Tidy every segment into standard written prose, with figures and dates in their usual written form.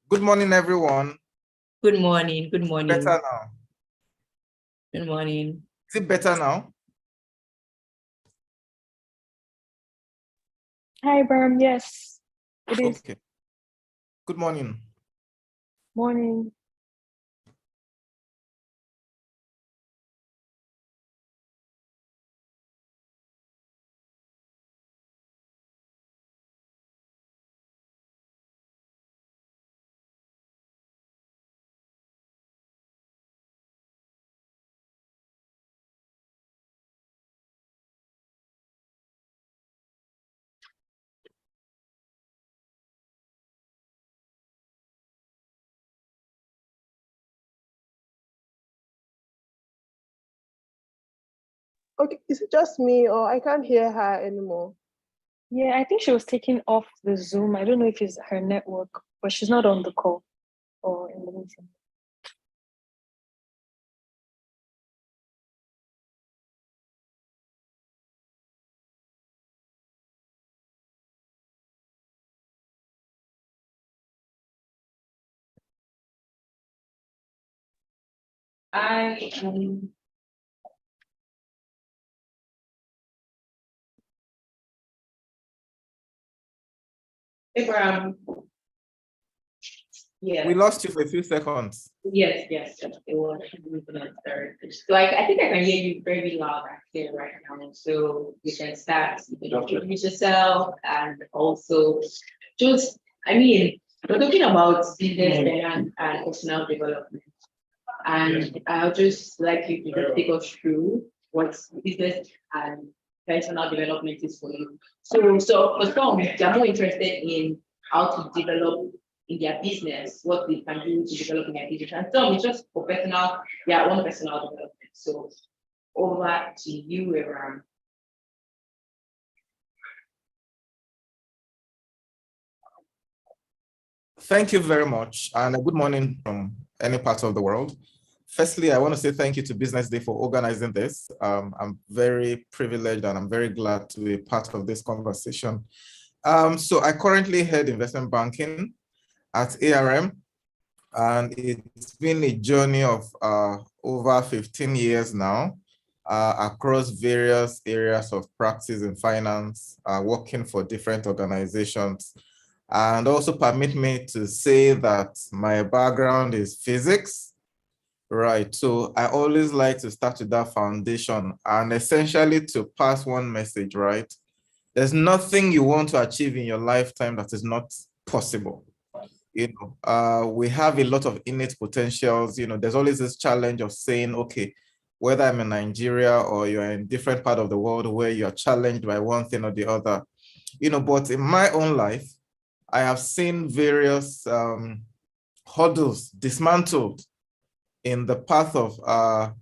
Good morning, everyone. Good morning. Good morning. Better now. Good morning. Is it better now? Hi, Berm. Yes, it is. Okay. Good morning. Morning. Okay, is it just me or I can't hear her anymore? Yeah, I think she was taking off the Zoom. I don't know if it's her network, but she's not on the call or in the meeting. Abraham. Yeah. We lost you for a few seconds. Yes. It was third. Like I think I can hear you very loud and clear right now. So you can start. You can introduce yourself and also just. We're talking about business and personal development, and I'll just like you to just take us through what business and personal development is for you. So for some, they're more interested in how to develop in their business, what they can do to develop in their business. And some it's just for personal, their own personal development. So over to you, Abraham. Thank you very much, and good morning from any part of the world. Firstly, I want to say thank you to Business Day for organizing this. I'm very privileged and I'm very glad to be part of this conversation. So I currently head investment banking at ARM, and it's been a journey of over 15 years now across various areas of practice in finance, working for different organizations. And also permit me to say that my background is physics, right? So I always like to start with that foundation and essentially to pass one message, right? There's nothing you want to achieve in your lifetime that is not possible. We have a lot of innate potentials. There's always this challenge of saying, okay, whether I'm in Nigeria or you're in a different part of the world where you're challenged by one thing or the other, but in my own life, I have seen various hurdles dismantled in the path of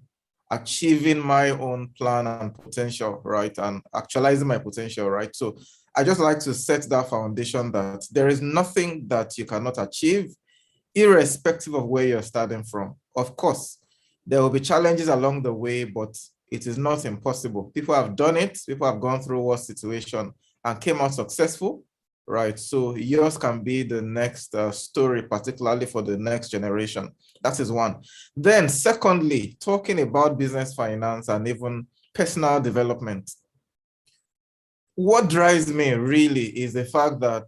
achieving my own plan and potential, right? And actualizing my potential, right? So I just like to set that foundation that there is nothing that you cannot achieve, irrespective of where you're starting from. Of course, there will be challenges along the way, but it is not impossible. People have done it. People have gone through worse situation and came out successful. Right, so yours can be the next story, particularly for the next generation. That is one. Then secondly, talking about business finance and even personal development. What drives me really is the fact that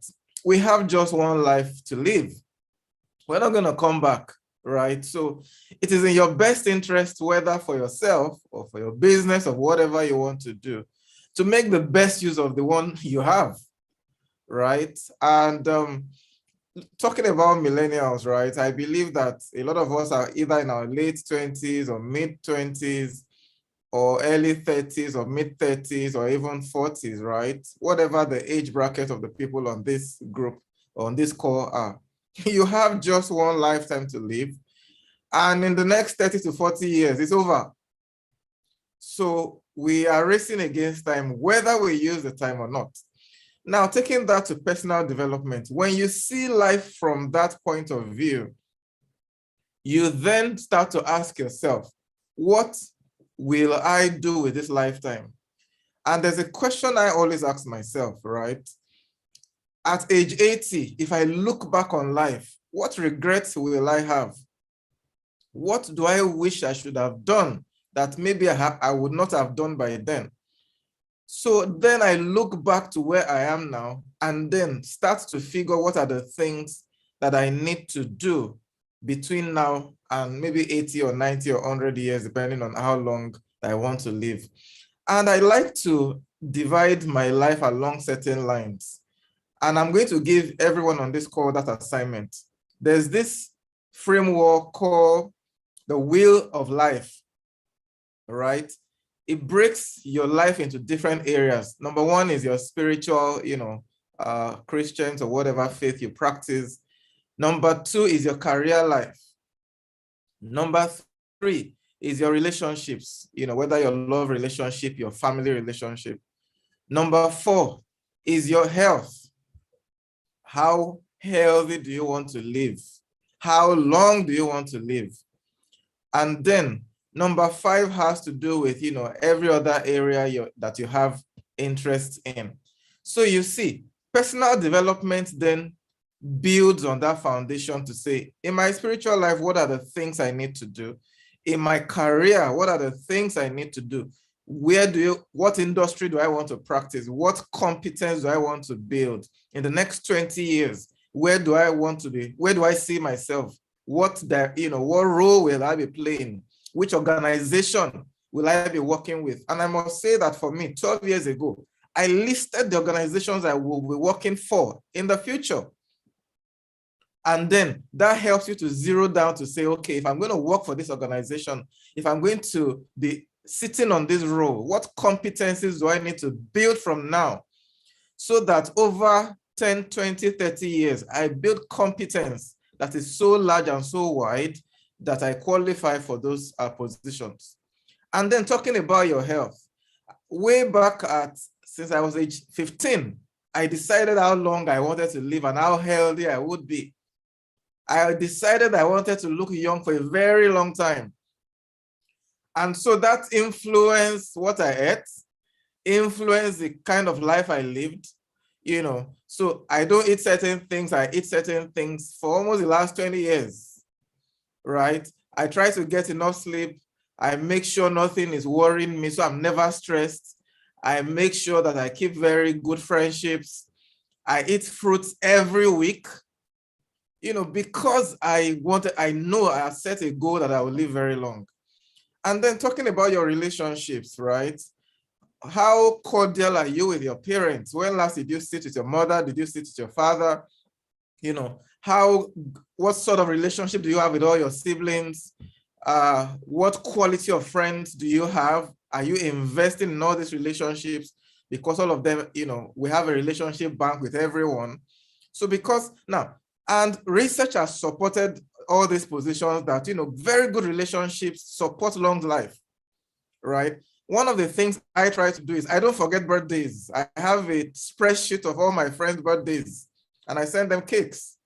we have just one life to live. We're not going to come back, right? So it is in your best interest, whether for yourself or for your business or whatever you want to do, to make the best use of the one you have. Right. And talking about millennials, right, I believe that a lot of us are either in our late 20s or mid 20s or early 30s or mid 30s or even 40s, right? Whatever the age bracket of the people on this group, on this call are. You have just one lifetime to live. And in the next 30 to 40 years, it's over. So we are racing against time, whether we use the time or not. Now, taking that to personal development, when you see life from that point of view, you then start to ask yourself, what will I do with this lifetime? And there's a question I always ask myself, right? At age 80, if I look back on life, What regrets will I have? What do I wish I should have done that maybe I would not have done by then? So then I look back to where I am now and then start to figure what are the things that I need to do between now and maybe 80 or 90 or 100 years, depending on how long I want to live. And I like to divide my life along certain lines. And I'm going to give everyone on this call that assignment. There's this framework called the wheel of life, right? It breaks your life into different areas. Number one is your spiritual, Christians or whatever faith you practice. Number two is your career life. Number three is your relationships, whether your love relationship, your family relationship. Number four is your health. How healthy do you want to live? How long do you want to live? And then number five has to do with, every other area that you have interest in. So you see, personal development then builds on that foundation to say, in my spiritual life, what are the things I need to do? In my career, what are the things I need to do? What industry do I want to practice? What competence do I want to build? In the next 20 years, where do I want to be? Where do I see myself? What role will I be playing? Which organization will I be working with? And I must say that for me, 12 years ago, I listed the organizations I will be working for in the future. And then that helps you to zero down to say, okay, if I'm going to work for this organization, if I'm going to be sitting on this role, what competencies do I need to build from now so that over 10, 20, 30 years, I build competence that is so large and so wide that I qualify for those positions. And then talking about your health, way back since I was age 15, I decided how long I wanted to live and how healthy I would be. I decided I wanted to look young for a very long time. And so that influenced what I ate, influenced the kind of life I lived, So I don't eat certain things, I eat certain things for almost the last 20 years, right? I try to get enough sleep. I make sure nothing is worrying me, so I'm never stressed. I make sure that I keep very good friendships. I eat fruits every week. Because I know I have set a goal that I will live very long. And then talking about your relationships, right? How cordial are you with your parents? When last did you sit with your mother? Did you sit with your father? What sort of relationship do you have with all your siblings? What quality of friends do you have? Are you investing in all these relationships? Because all of them, we have a relationship bank with everyone. So and research has supported all these positions that, very good relationships support long life, right? One of the things I try to do is I don't forget birthdays. I have a spreadsheet of all my friends' birthdays and I send them cakes,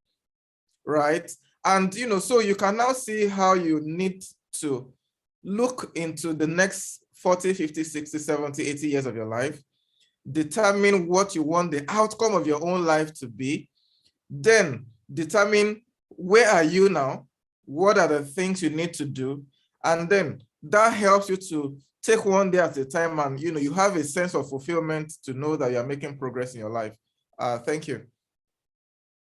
right? And, so you can now see how you need to look into the next 40, 50, 60, 70, 80 years of your life, determine what you want the outcome of your own life to be, then determine where are you now, what are the things you need to do, and then that helps you to take one day at a time and you have a sense of fulfillment to know that you're making progress in your life. Thank you.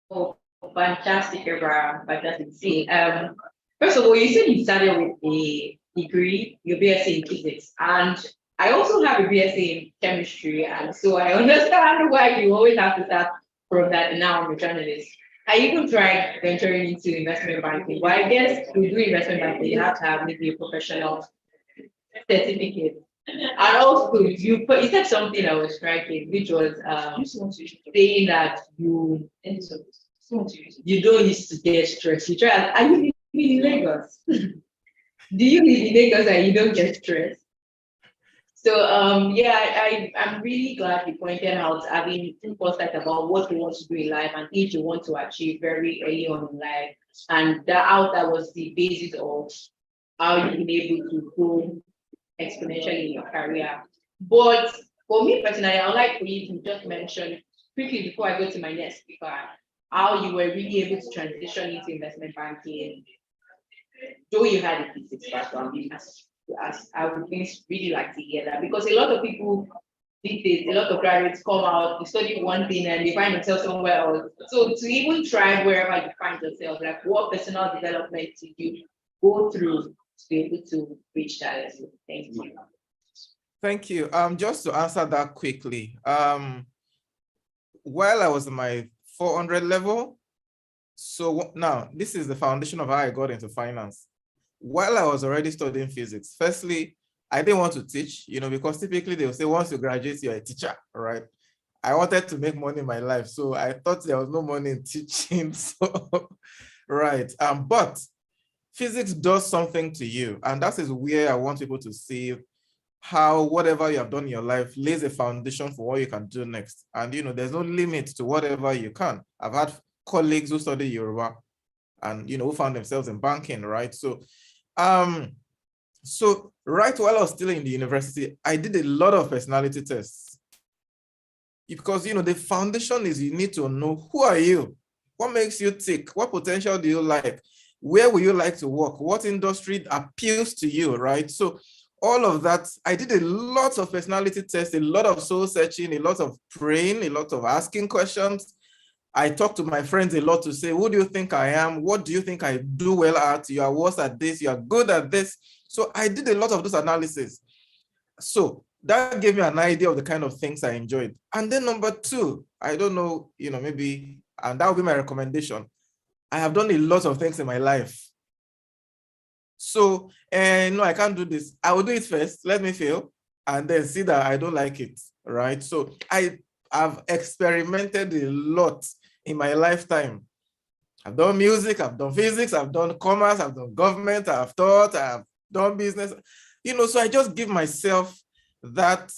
Oh, fantastic, Abraham. Fantastic. See, first of all, you said you started with a degree, your BSc in physics, and I also have a BSc in chemistry, and so I understand why you always have to start from that. And now I'm a journalist. I even tried venturing into investment banking. Well, I guess to do investment banking, you have to have maybe a professional certificate. And also, you said something that was striking, which was saying that you don't used to get stressed. You try. Are you living in Lagos? Do you live in Lagos and you don't get stressed? So I'm really glad you pointed out having foresight about what you want to do in life and things you want to achieve very early on in life, and that was the basis of how you've been able to grow exponentially in your career. But for me personally, I would like for you to just mention quickly before I go to my next speaker, how you were really able to transition into investment banking, though you had a physics background. I would really like to hear that, because a lot of people these days, a lot of graduates come out, they study one thing and they find themselves somewhere else. So to even try wherever you find yourself, like what personal development did you go through to be able to reach that level? Thank you. Thank you. Just to answer that quickly, while I was in my 400 level, so now this is the foundation of how I got into finance. While I was already studying physics, firstly, I didn't want to teach, because typically they'll say once you graduate, you're a teacher, right? I wanted to make money in my life, so I thought there was no money in teaching. So, right. But physics does something to you, and that is where I want people to see how whatever you have done in your life lays a foundation for what you can do next. And there's no limit to whatever you can. I've had colleagues who study Yoruba and who found themselves in banking, right? So right while I was still in the university, I did a lot of personality tests. Because the foundation is you need to know who are you, what makes you tick, what potential do you like, where will you like to work, what industry appeals to you, right? So all of that, I did a lot of personality tests, a lot of soul searching, a lot of praying, a lot of asking questions. I talk to my friends a lot to say, who do you think I am? What do you think I do well at? You are worse at this, you are good at this. So I did a lot of those analysis. So that gave me an idea of the kind of things I enjoyed. And then number two, I don't know, maybe, and that would be my recommendation. I have done a lot of things in my life. So, no, I can't do this. I will do it first, let me fail, and then see that I don't like it, right? So I have experimented a lot in my lifetime. I've done music, I've done physics, I've done commerce, I've done government, I've taught, I've done business. So I just give myself that.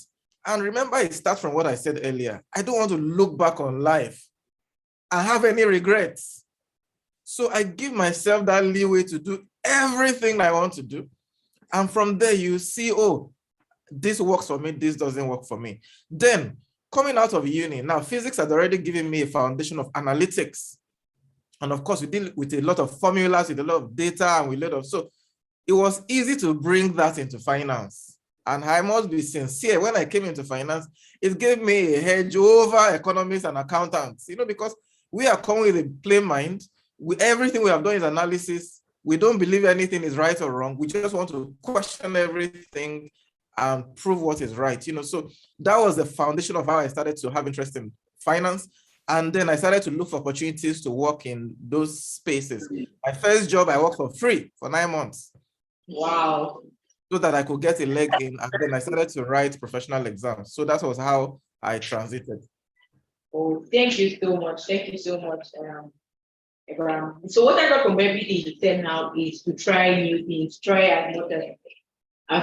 And remember, it starts from what I said earlier. I don't want to look back on life and have any regrets. So I give myself that leeway to do everything I want to do. And from there, you see, oh, this works for me, this doesn't work for me. Then coming out of uni, now physics had already given me a foundation of analytics. And of course, we deal with a lot of formulas, with a lot of data, and with a lot of, so it was easy to bring that into finance. And I must be sincere, when I came into finance, it gave me a hedge over economists and accountants, because we are coming with a plain mind. Everything we have done is analysis. We don't believe anything is right or wrong. We just want to question everything and prove what is right. So that was the foundation of how I started to have interest in finance. And then I started to look for opportunities to work in those spaces. My first job, I worked for free for 9 months. Wow. So that I could get a leg in, and then I started to write professional exams. So that was how I transited. Oh, thank you so much. Thank you so much, Abraham. So what I got from everything you said now is to try new things, try as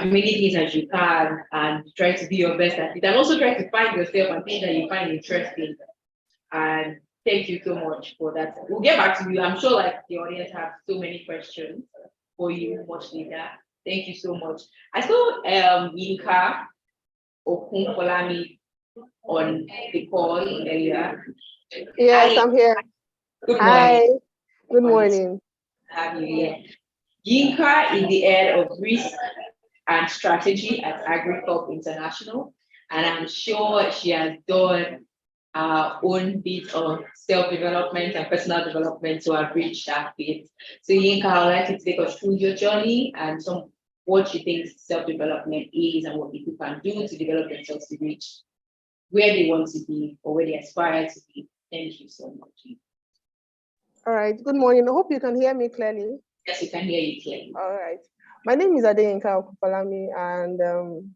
many things as you can, and try to be your best at it, and also try to find yourself and things that you find interesting. And thank you so much for that. We'll get back to you. I'm sure like the audience have so many questions for you much later. Thank you so much. I saw Yinka Okunfolami on the call earlier. Yes, I'm here. Good morning. Hi. Good morning. Have you here? Yinka is the head of risk and strategy at AgriCorp International, and I'm sure she has done our own bit of self-development and personal development to have reached that bit. So Yinka, I'd like you to take us through your journey and what you think self-development is and what people can do to develop themselves to reach where they want to be or where they aspire to be. Thank you so much. All right. Good morning. I hope you can hear me clearly. Yes, we can hear you clearly. All right. My name is Adeyinka Okupalami, and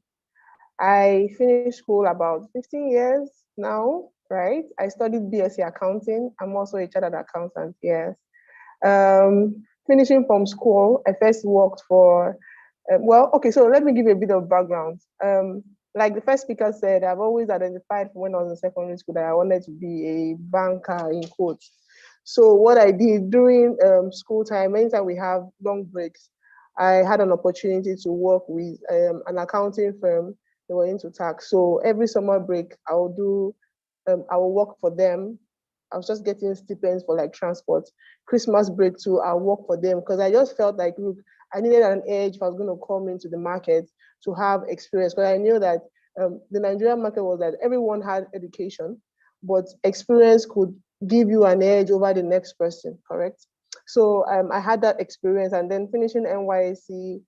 I finished school about 15 years now, right? I studied BSc accounting. I'm also a chartered accountant, yes. Finishing from school, I first worked for, so let me give you a bit of background. Like the first speaker said, I've always identified from when I was in secondary school that I wanted to be a banker in quotes. So what I did during school time, anytime we have long breaks, I had an opportunity to work with an accounting firm. They were into tax. So every summer break, I will work for them I was just getting stipends for like transport. Christmas break too, I work for them because I just felt like, look, I needed an edge if I was going to come into the market to have experience. Because I knew that the Nigerian market was that everyone had education, but experience could give you an edge over the next person, correct? So I had that experience, and then finishing NYSC,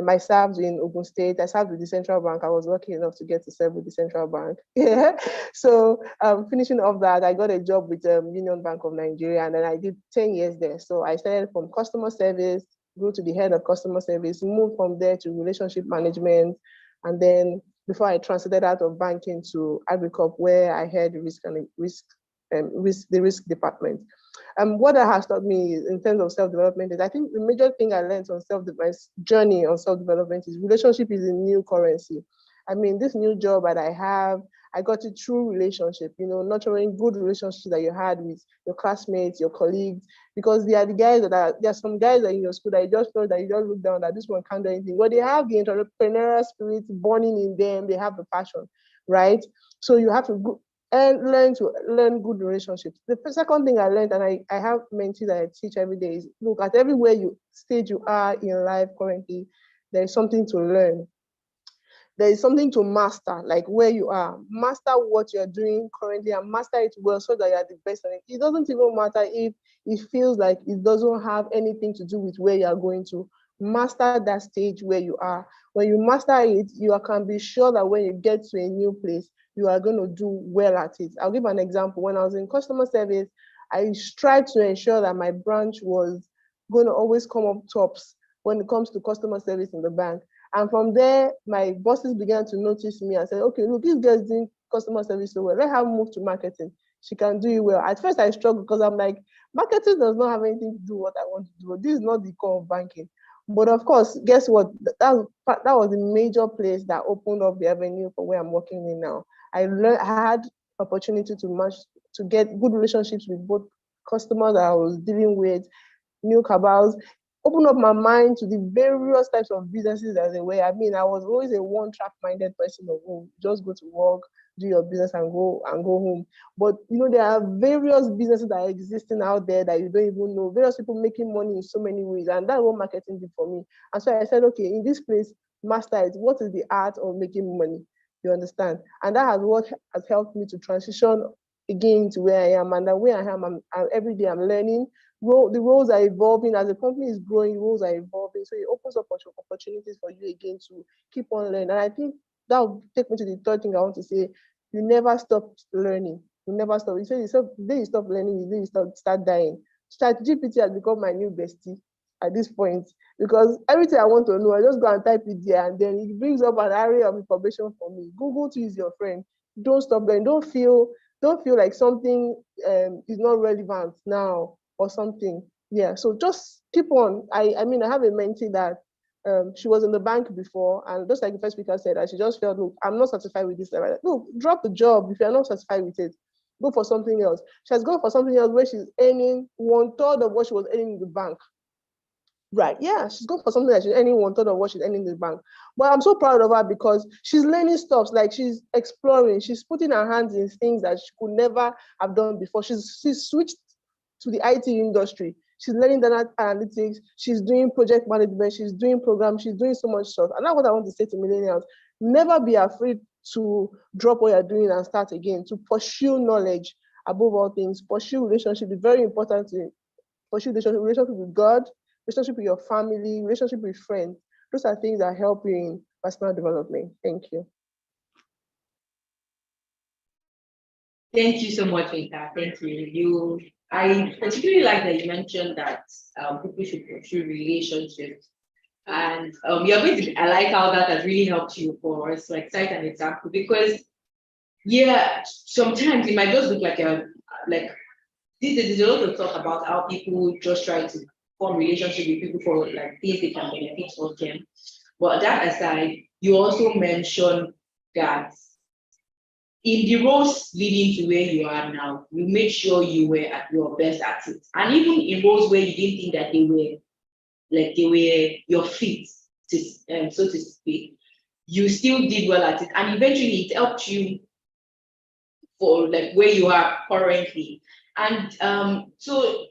I served in Ogun State. I served with the central bank. I was lucky enough to get to serve with the central bank. Yeah. So finishing off that, I got a job with Union Bank of Nigeria, and then I did 10 years there. So I started from customer service, grew to the head of customer service, moved from there to relationship management, and then before I transited out of banking to Agricop, where I had the risk department. What that has taught me in terms of self-development is, I think the major thing I learned on journey on self-development is relationship is a new currency. I mean, this new job that I have, I got it through relationship, nurturing good relationships that you had with your classmates, your colleagues, because there are some guys that in your school that you just feel that you just look down that this one can't do anything. But they have the entrepreneurial spirit burning in them, they have the passion, right? So you have to and learn good relationships. The second thing I learned, and I have mentees that I teach every day, is look at everywhere stage you are in life currently, there is something to learn. There is something to master, like where you are. Master what you're doing currently and master it well so that you're the best at it. It doesn't even matter if it feels like it doesn't have anything to do with where you're going to. Master that stage where you are. When you master it, you can be sure that when you get to a new place, you are going to do well at it. I'll give an example. When I was in customer service, I tried to ensure that my branch was going to always come up tops when it comes to customer service in the bank. And from there, my bosses began to notice me and say, okay, look, this girl's doing customer service so well. Let her move to marketing. She can do it well. At first, I struggled because I'm like, marketing does not have anything to do with what I want to do. This is not the core of banking. But of course, guess what? That was the major place that opened up the avenue for where I'm working in now. I had opportunity to get good relationships with both customers that I was dealing with, new cabals, open up my mind to the various types of businesses that there were. I mean, I was always a one-track minded person of just go to work, do your business and go home. But there are various businesses that are existing out there that you don't even know, various people making money in so many ways. And that's what marketing did for me. And so I said, okay, in this place, master it. What is the art of making money? You understand? And that has helped me to transition again to where I am. And the way I am, every day I'm learning. The roles are evolving as the company is growing. Roles are evolving, so it opens up opportunities for you again to keep on learning. And I think that will take me to the third thing I want to say: you never stop learning. You never stop. You say you stop learning, you start dying. ChatGPT has become my new bestie at this point, because everything I want to know, I just go and type it there, and then it brings up an array of information for me. Google too is your friend. Don't stop learning. Don't feel like something is not relevant now or something. Yeah, so just keep on. I mean, I have a mentee that she was in the bank before, and just like the first speaker said, that she just felt, look, I'm not satisfied with this level. Look, drop the job if you're not satisfied with it. Go for something else. She has gone for something else where she's earning 1/3 of what she was earning in the bank. Right, yeah, she's gone for something that she's earning 1/3 of what she's earning in the bank. But I'm so proud of her because she's learning stuff, like she's exploring, she's putting her hands in things that she could never have done before. She's switched to the IT industry. She's learning data analytics, she's doing project management, she's doing programs, she's doing so much stuff. And that's what I want to say to millennials. Never be afraid to drop what you're doing and start again, to pursue knowledge above all things. Pursue relationship. It's very important to pursue relationship with God, relationship with your family, relationship with friends. Those are things that help you in personal development. Thank you. Thank you so much, Rita. Thank you. I particularly like that you mentioned that people should pursue relationships. And I like how that has really helped you for us, like cite an example, because sometimes it might just look like there's a lot of talk about how people just try to form relationship with people for like things they can benefit from them. But that aside, you also mentioned that in the roles leading to where you are now, you made sure you were at your best at it. And even in roles where you didn't think that they were your feet, so to speak, you still did well at it. And eventually it helped you for like where you are currently. And so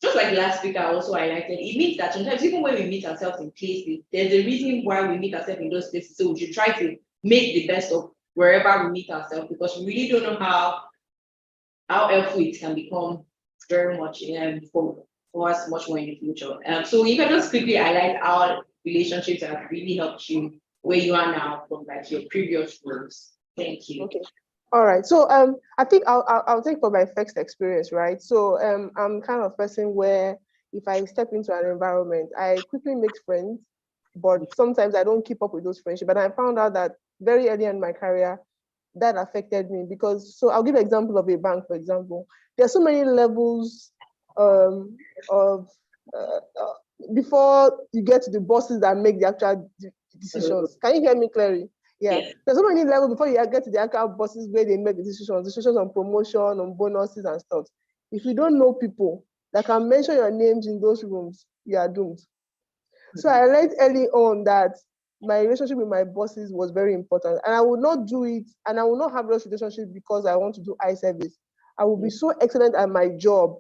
just like the last speaker also highlighted, it means that sometimes even when we meet ourselves in places, there's a reason why we meet ourselves in those places. So we should try to make the best of wherever we meet ourselves, because we really don't know how helpful it can become very much for us much more in the future. So you can just quickly highlight how relationships have really helped you where you are now from like your previous roles. Thank you. Okay. All right. So I think I'll take for my first experience, right? So I'm kind of person where if I step into an environment, I quickly make friends, but sometimes I don't keep up with those friendships. But I found out that very early in my career, that affected me because, so I'll give an example of a bank, for example. There are so many levels of before you get to the bosses that make the actual decisions. Can you hear me clearly? Yeah. Yes. There's so many levels before you get to the actual bosses where they make the decisions on promotion, on bonuses and stuff. If you don't know people that can mention your names in those rooms, you are doomed. So I learned early on that my relationship with my bosses was very important, and I would not do it, and I will not have those relationships because I want to do eye service. I will be so excellent at my job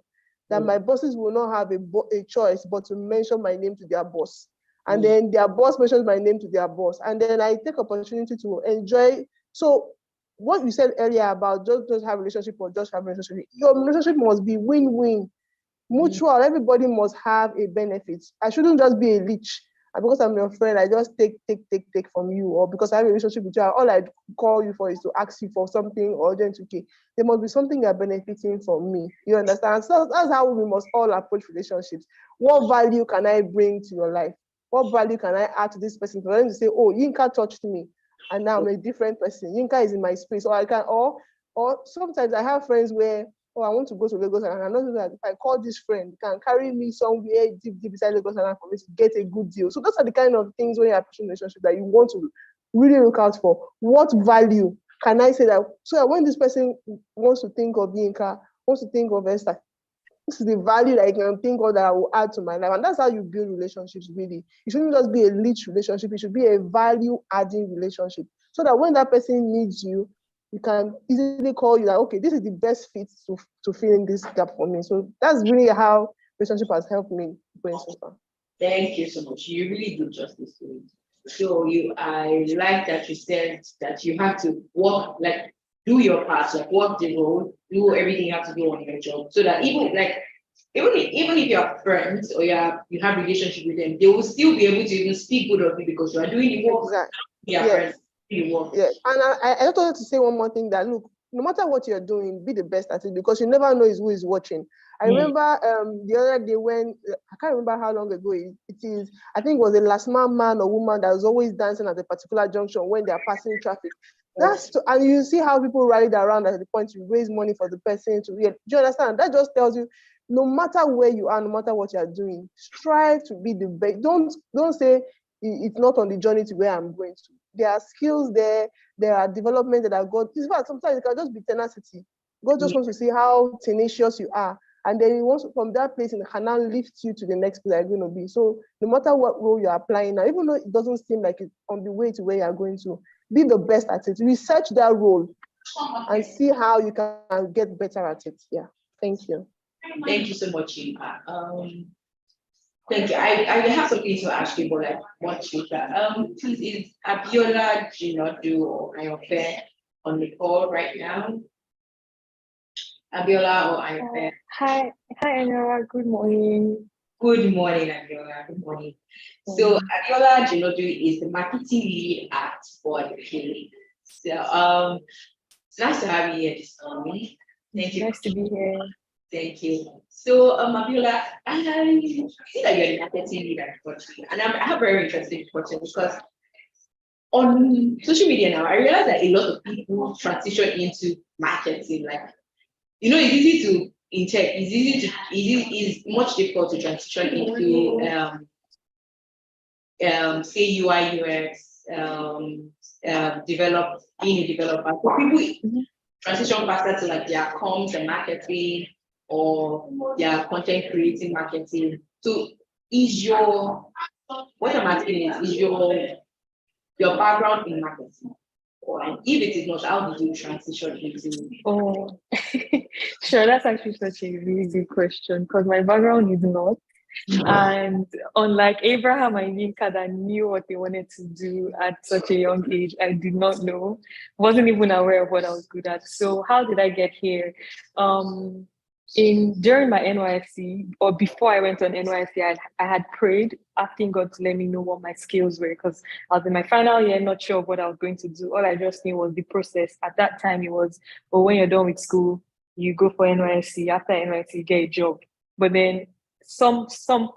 that my bosses will not have a choice but to mention my name to their boss. And then their boss mentions my name to their boss. And then I take opportunity to enjoy. So what you said earlier about just have a relationship or just have a relationship, your relationship must be win-win, mutual. Everybody must have a benefit. I shouldn't just be a leech. And because I'm your friend, I just take from you, or because I have a relationship with you, all I call you for is to ask you for something urgent. Okay, there must be something you're benefiting from me. You understand? So that's how we must all approach relationships. What value can I bring to your life? What value can I add to this person? For them to say, oh, Yinka touched me, and now I'm a different person. Yinka is in my space, or I can, or sometimes I have friends where, oh, I want to go to Lagos, and I know that if I call this friend, can carry me somewhere deep inside Lagos and for me to get a good deal. So those are the kind of things when you're approaching a relationship that you want to really look out for. What value can I say that, so that when this person wants to think of Yinka, wants to think of Esther, this is the value that I can think of that I will add to my life. And that's how you build relationships, really. It shouldn't just be a leech relationship. It should be a value-adding relationship. So that when that person needs you, you can easily call you that, okay, this is the best fit to fill in this gap for me. So that's really how relationship has helped me going so far. Thank you so much. You really do justice to it. So I like that you said that you have to work, like do your part, like work the role, do everything you have to do on your job, so that even if you have friends or you have relationship with them, they will still be able to even speak good of you because you are doing the work. Exactly. Yeah, Yes. Work. Yeah. And I just wanted to say one more thing, that look, no matter what you're doing, be the best at it, because you never know who is watching. I remember the other day when, I can't remember how long ago it is, I think it was a last man or woman that was always dancing at a particular junction when they're passing traffic. And you see how people rallied around at the point to raise money for the person to, do you understand? That just tells you, no matter where you are, no matter what you're doing, strive to be the best. Don't say it's not on the journey to where I'm going to. There are skills there are development that are God. In fact, sometimes it can just be tenacity. God just wants to see how tenacious you are. And then he wants to, from that place, and can now lift you to the next place you're going to be. So no matter what role you're applying now, even though it doesn't seem like it's on the way to where you're going to, be the best at it. Research that role and see how you can get better at it. Yeah. Thank you. Thank you so much, Yinka. Thank you. I have something to ask you, but I want to please, is Abiola Jinodu or Ayofe on the call right now? Abiola or Ayofe? Hi, Anora. Good morning. Good morning, Abiola. Good morning. So Abiola Jinodu is the marketing lead at Board K. So it's nice to have you here this morning. Thank you. Nice to be here. Thank you. So, Abiola, I see that you're the marketing leader at Board K, and I have a very interesting question, because on social media now, I realize that a lot of people transition into marketing. Like, it's easy to in tech, it's much difficult to transition into say UI UX, being a developer. So people transition faster to like their comms and marketing or their content creating marketing. So what I'm asking is your background in marketing? And if it is not, how did you transition into? Oh, sure. That's actually such a really good question because my background is not. And unlike Abraham and Yinka that knew what they wanted to do at such a young age, I did not know, wasn't even aware of what I was good at. So how did I get here? During my NYSC or before I went on NYSC, I had prayed asking God to let me know what my skills were because I was in my final year, not sure of what I was going to do. All I just knew was the process. At that time, it was, well, when you're done with school, you go for NYSC. After NYSC, you get a job. But then some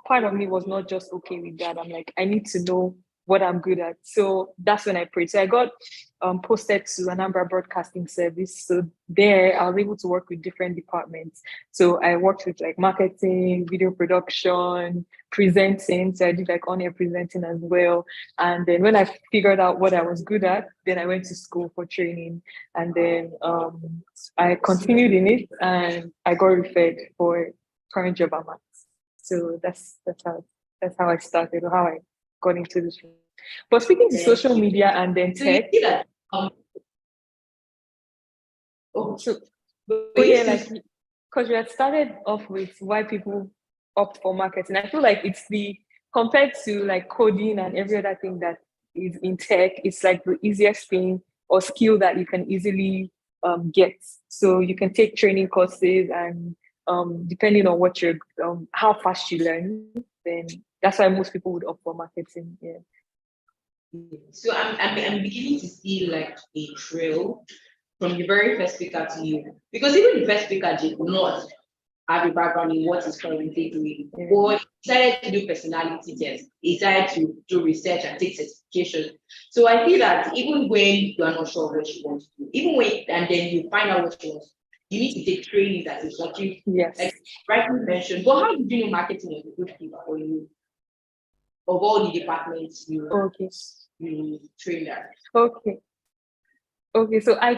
part of me was not just okay with that. I'm like, I need to know what I'm good at. So that's when I prayed. So I got posted to Anambra Broadcasting Service. So there I was able to work with different departments. So I worked with like marketing, video production, presenting. So I did like on-air presenting as well. And then when I figured out what I was good at, then I went to school for training. And then I continued in it and I got referred for current job I'm at. So that's how I started or how I got into this. But speaking to social media and then So you tech, see that so yeah, like because we had started off with why people opt for marketing. I feel like it's the compared to like coding and every other thing that is in tech, it's like the easiest thing or skill that you can easily get. So you can take training courses and depending on what you're how fast you learn, then that's why most people would opt for marketing. Yeah. so I'm beginning to see like a trail from the very first speaker to you. Because even the first speaker did not have a background in what he's currently doing. Yeah. But he decided to do personality tests. He decided to do research and take certification. So I feel that even when you are not sure what you want to do, even when and then you find out what you want to do, you need to take training that is what you Yes. like rightly mentioned. But how did you know marketing was a good fit for you? Of all the departments Okay. you trained at? Okay. Okay, so I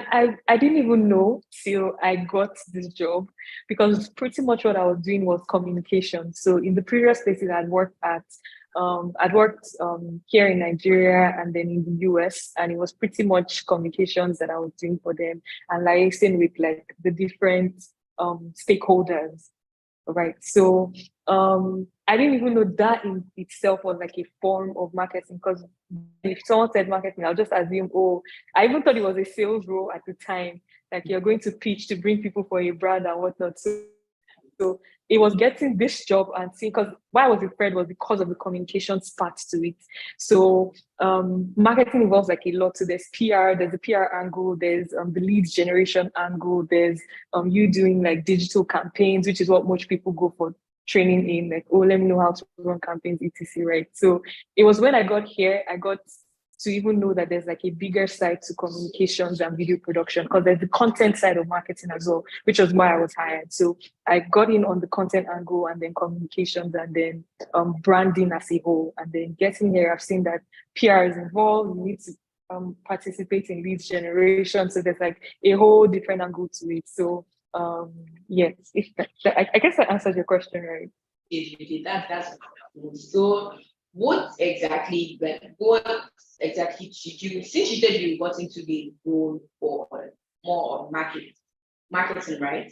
didn't even know till I got this job because pretty much what I was doing was communication. So in the previous places I'd worked here in Nigeria and then in the US, and it was pretty much communications that I was doing for them and liaising with like the different stakeholders. Right. So I didn't even know that in itself was like a form of marketing because if someone said marketing, I'll just assume, oh, I even thought it was a sales role at the time. Like you're going to pitch to bring people for a brand and whatnot. So it was getting this job and seeing because why I was afraid was because of the communications part to it. So marketing involves like a lot. So there's PR, there's the PR angle, there's the leads generation angle, there's you doing like digital campaigns, which is what most people go for training in, like, oh, let me know how to run campaigns, etc. Right. So it was when I got here, I got to even know that there's like a bigger side to communications and video production because there's the content side of marketing as well, which was why I was hired. So I got in on the content angle and then communications and then branding as a whole. And then getting here, I've seen that PR is involved. You need to participate in leads generation. So there's like a whole different angle to it. So yes, I guess I answered your question, right? That's so. What exactly did you, since you said you got into the role for more of marketing, right?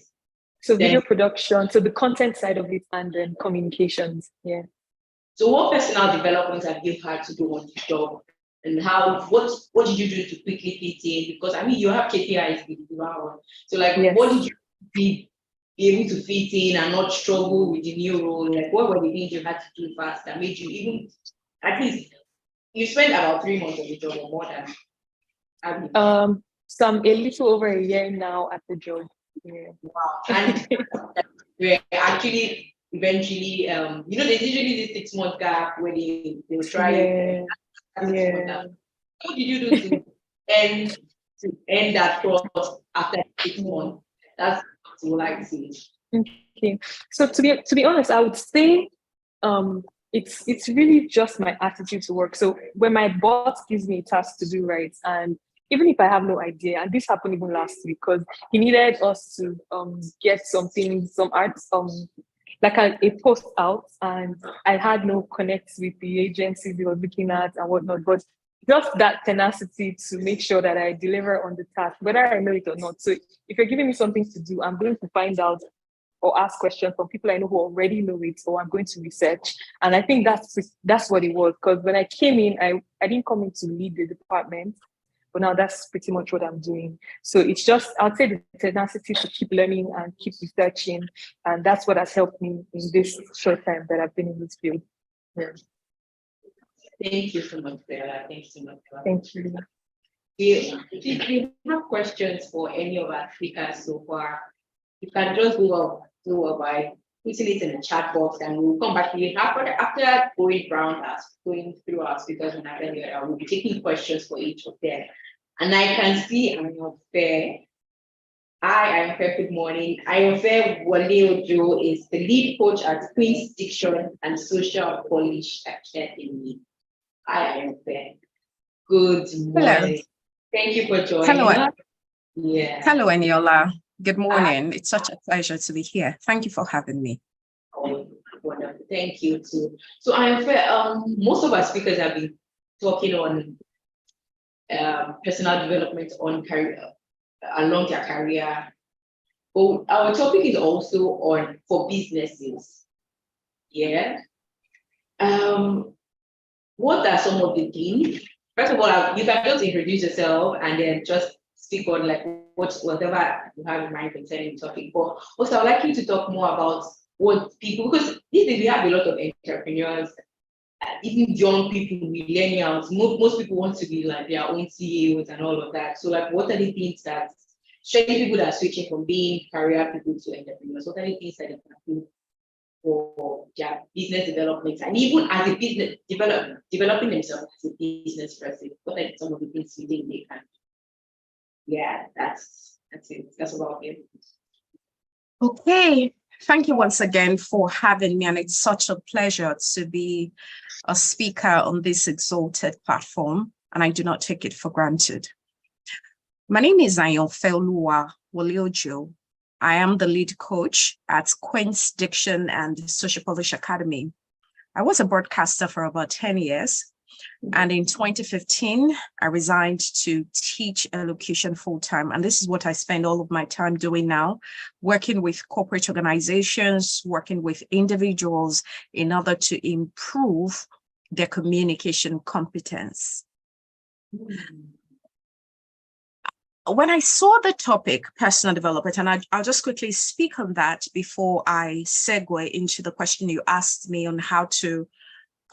So video production, so the content side of it and then communications, yeah. So what personal development have you had to do on the job? And what did you do to quickly fit in? Because I mean you have KPIs with you. So like Yes. what did you be able to fit in and not struggle with the new role? Like what were the things you had to do fast that made you even at least you spent about 3 months on the job or more than so I'm a little over a year now at the job. Yeah. wow. And we're actually eventually there's usually this 6 month gap where they'll try Yeah. what did you do to end that course after 6 months? That's what I like to see. Okay. So to be honest, I would say it's really just my attitude to work. So when my boss gives me a task to do, right, and even if I have no idea, and this happened even last week because he needed us to get some art, like a post out, and I had no connects with the agencies he was looking at and whatnot. But just that tenacity to make sure that I deliver on the task, whether I know it or not. So if you're giving me something to do, I'm going to find out or ask questions from people I know who already know it, or I'm going to research. And I think that's what it was. Because when I came in, I didn't come in to lead the department, but now that's pretty much what I'm doing. So it's just, I'd say, the tenacity to keep learning and keep researching. And that's what has helped me in this short time that I've been in this field. Yeah. Thank you so much, Bella. Thank you so much. Thank you. If you have questions for any of our speakers so far, you can just go by putting it in the chat box, and we'll come back to you after going through our speakers and we'll be taking questions for each of them. And I can see Ayofe. Hi, Ayofe, good morning. Ayofe Wale-Ojo is the lead coach at Queen's Diction and Social Polish Academy. Hi, Ayofe. Good morning. Hello. Thank you for joining Hello. us. Yeah. Hello, Eniola. Good morning. It's such a pleasure to be here. Thank you for having me. Oh, wonderful. Thank you too. So most of our speakers have been talking on personal development on career along their career. But our topic is also on for businesses. Yeah. What are some of the things? First of all, you can just introduce yourself and then just speak on like whatever you have in mind concerning the topic. But also, I'd like you to talk more about what people, because these days we have a lot of entrepreneurs, even young people, millennials. Most people want to be like their own CEOs and all of that. So, like, what are the things that, especially people that are switching from being career people to entrepreneurs, what are the things that they can do for their business development, and even as a business developing themselves as a business person? What are some of the things you think they can do? Yeah, that's it. That's about it. Okay. Thank you once again for having me. And it's such a pleasure to be a speaker on this exalted platform. And I do not take it for granted. My name is Ayofe Wale-Ojo. I am the lead coach at Queen's Diction and Social Polish Academy. I was a broadcaster for about 10 years. And in 2015, I resigned to teach elocution full-time. And this is what I spend all of my time doing now, working with corporate organizations, working with individuals in order to improve their communication competence. When I saw the topic, personal development, and I'll just quickly speak on that before I segue into the question you asked me on how to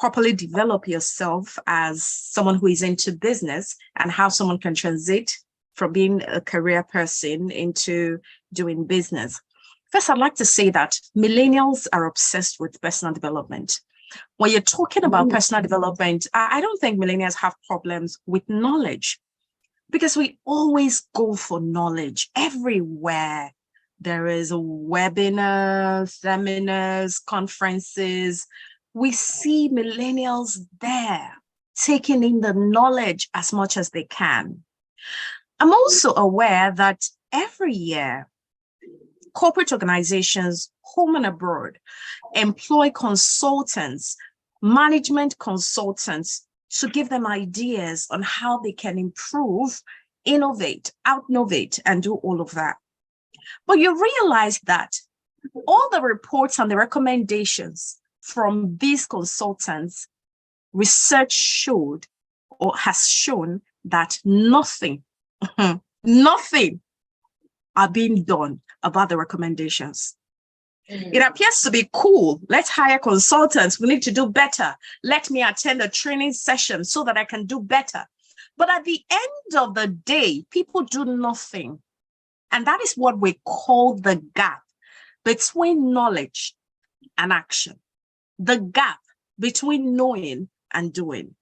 properly develop yourself as someone who is into business and how someone can transit from being a career person into doing business. First, I'd like to say that millennials are obsessed with personal development. When you're talking about personal development, I don't think millennials have problems with knowledge, because we always go for knowledge everywhere. There is a webinar, seminars, conferences. We see millennials there taking in the knowledge as much as they can. I'm also aware that every year, corporate organizations, home and abroad, employ consultants, management consultants, to give them ideas on how they can improve, innovate, out-innovate, and do all of that. But you realize that all the reports and the recommendations from these consultants, research showed or has shown that nothing are being done about the recommendations. It appears to be cool. Let's hire consultants. We need to do better. Let me attend a training session so that I can do better. But at the end of the day, people do nothing. And that is what we call the gap between knowledge and action. The gap between knowing and doing.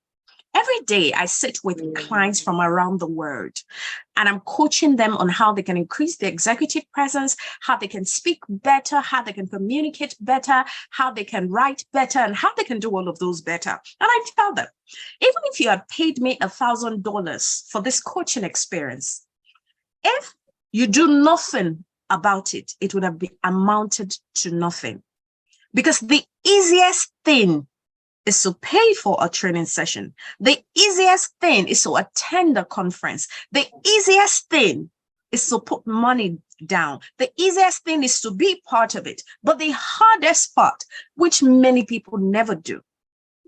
Every day I sit with clients from around the world, and I'm coaching them on how they can increase their executive presence, how they can speak better, how they can communicate better, how they can write better, and how they can do all of those better. And I tell them, even if you had paid me $1,000 for this coaching experience, if you do nothing about it, it would have been amounted to nothing. Because the easiest thing is to pay for a training session. The easiest thing is to attend a conference. The easiest thing is to put money down. The easiest thing is to be part of it. But the hardest part, which many people never do,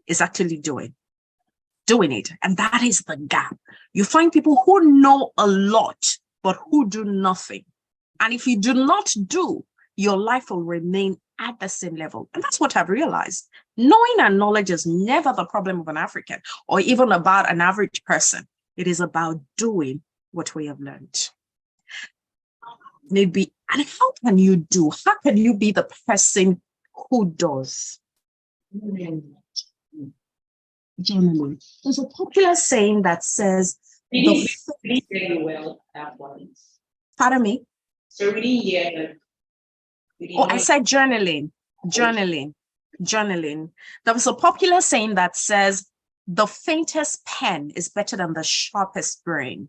is actually doing it. And that is the gap. You find people who know a lot, but who do nothing. And if you do not do, your life will remain at the same level. And that's what I've realized. Knowing and knowledge is never the problem of an African or even about an average person. It is about doing what we have learned. Maybe, and how can you do? How can you be the person who does? Journaling. There's a popular saying that says, Reading very well at once. pardon me? So reading, yeah. Oh, I said journaling. There was a popular saying that says, the faintest pen is better than the sharpest brain.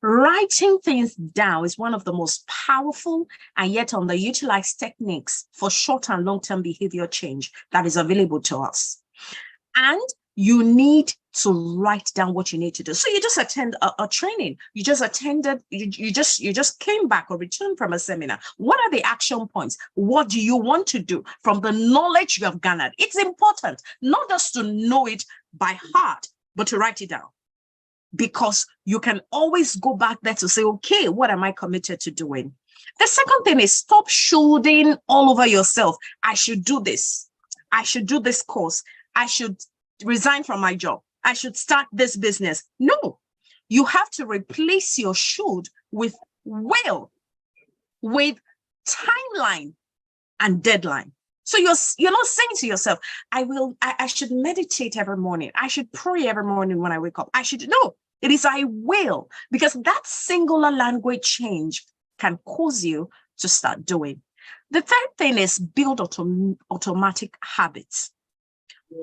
Writing things down is one of the most powerful and yet underutilized techniques for short and long-term behavior change that is available to us. And you need to write down what you need to do. So you just attend a training. You just attended, you just came back or returned from a seminar. What are the action points? What do you want to do from the knowledge you have garnered? It's important not just to know it by heart, but to write it down. Because you can always go back there to say, okay, what am I committed to doing? The second thing is stop shooting all over yourself. I should do this. I should do this course. I should resign from my job. I should start this business. No, you have to replace your should with will, with timeline and deadline. So you're not saying to yourself, I should meditate every morning. I should pray every morning when I wake up. No, it is I will, because that singular language change can cause you to start doing. The third thing is build automatic habits.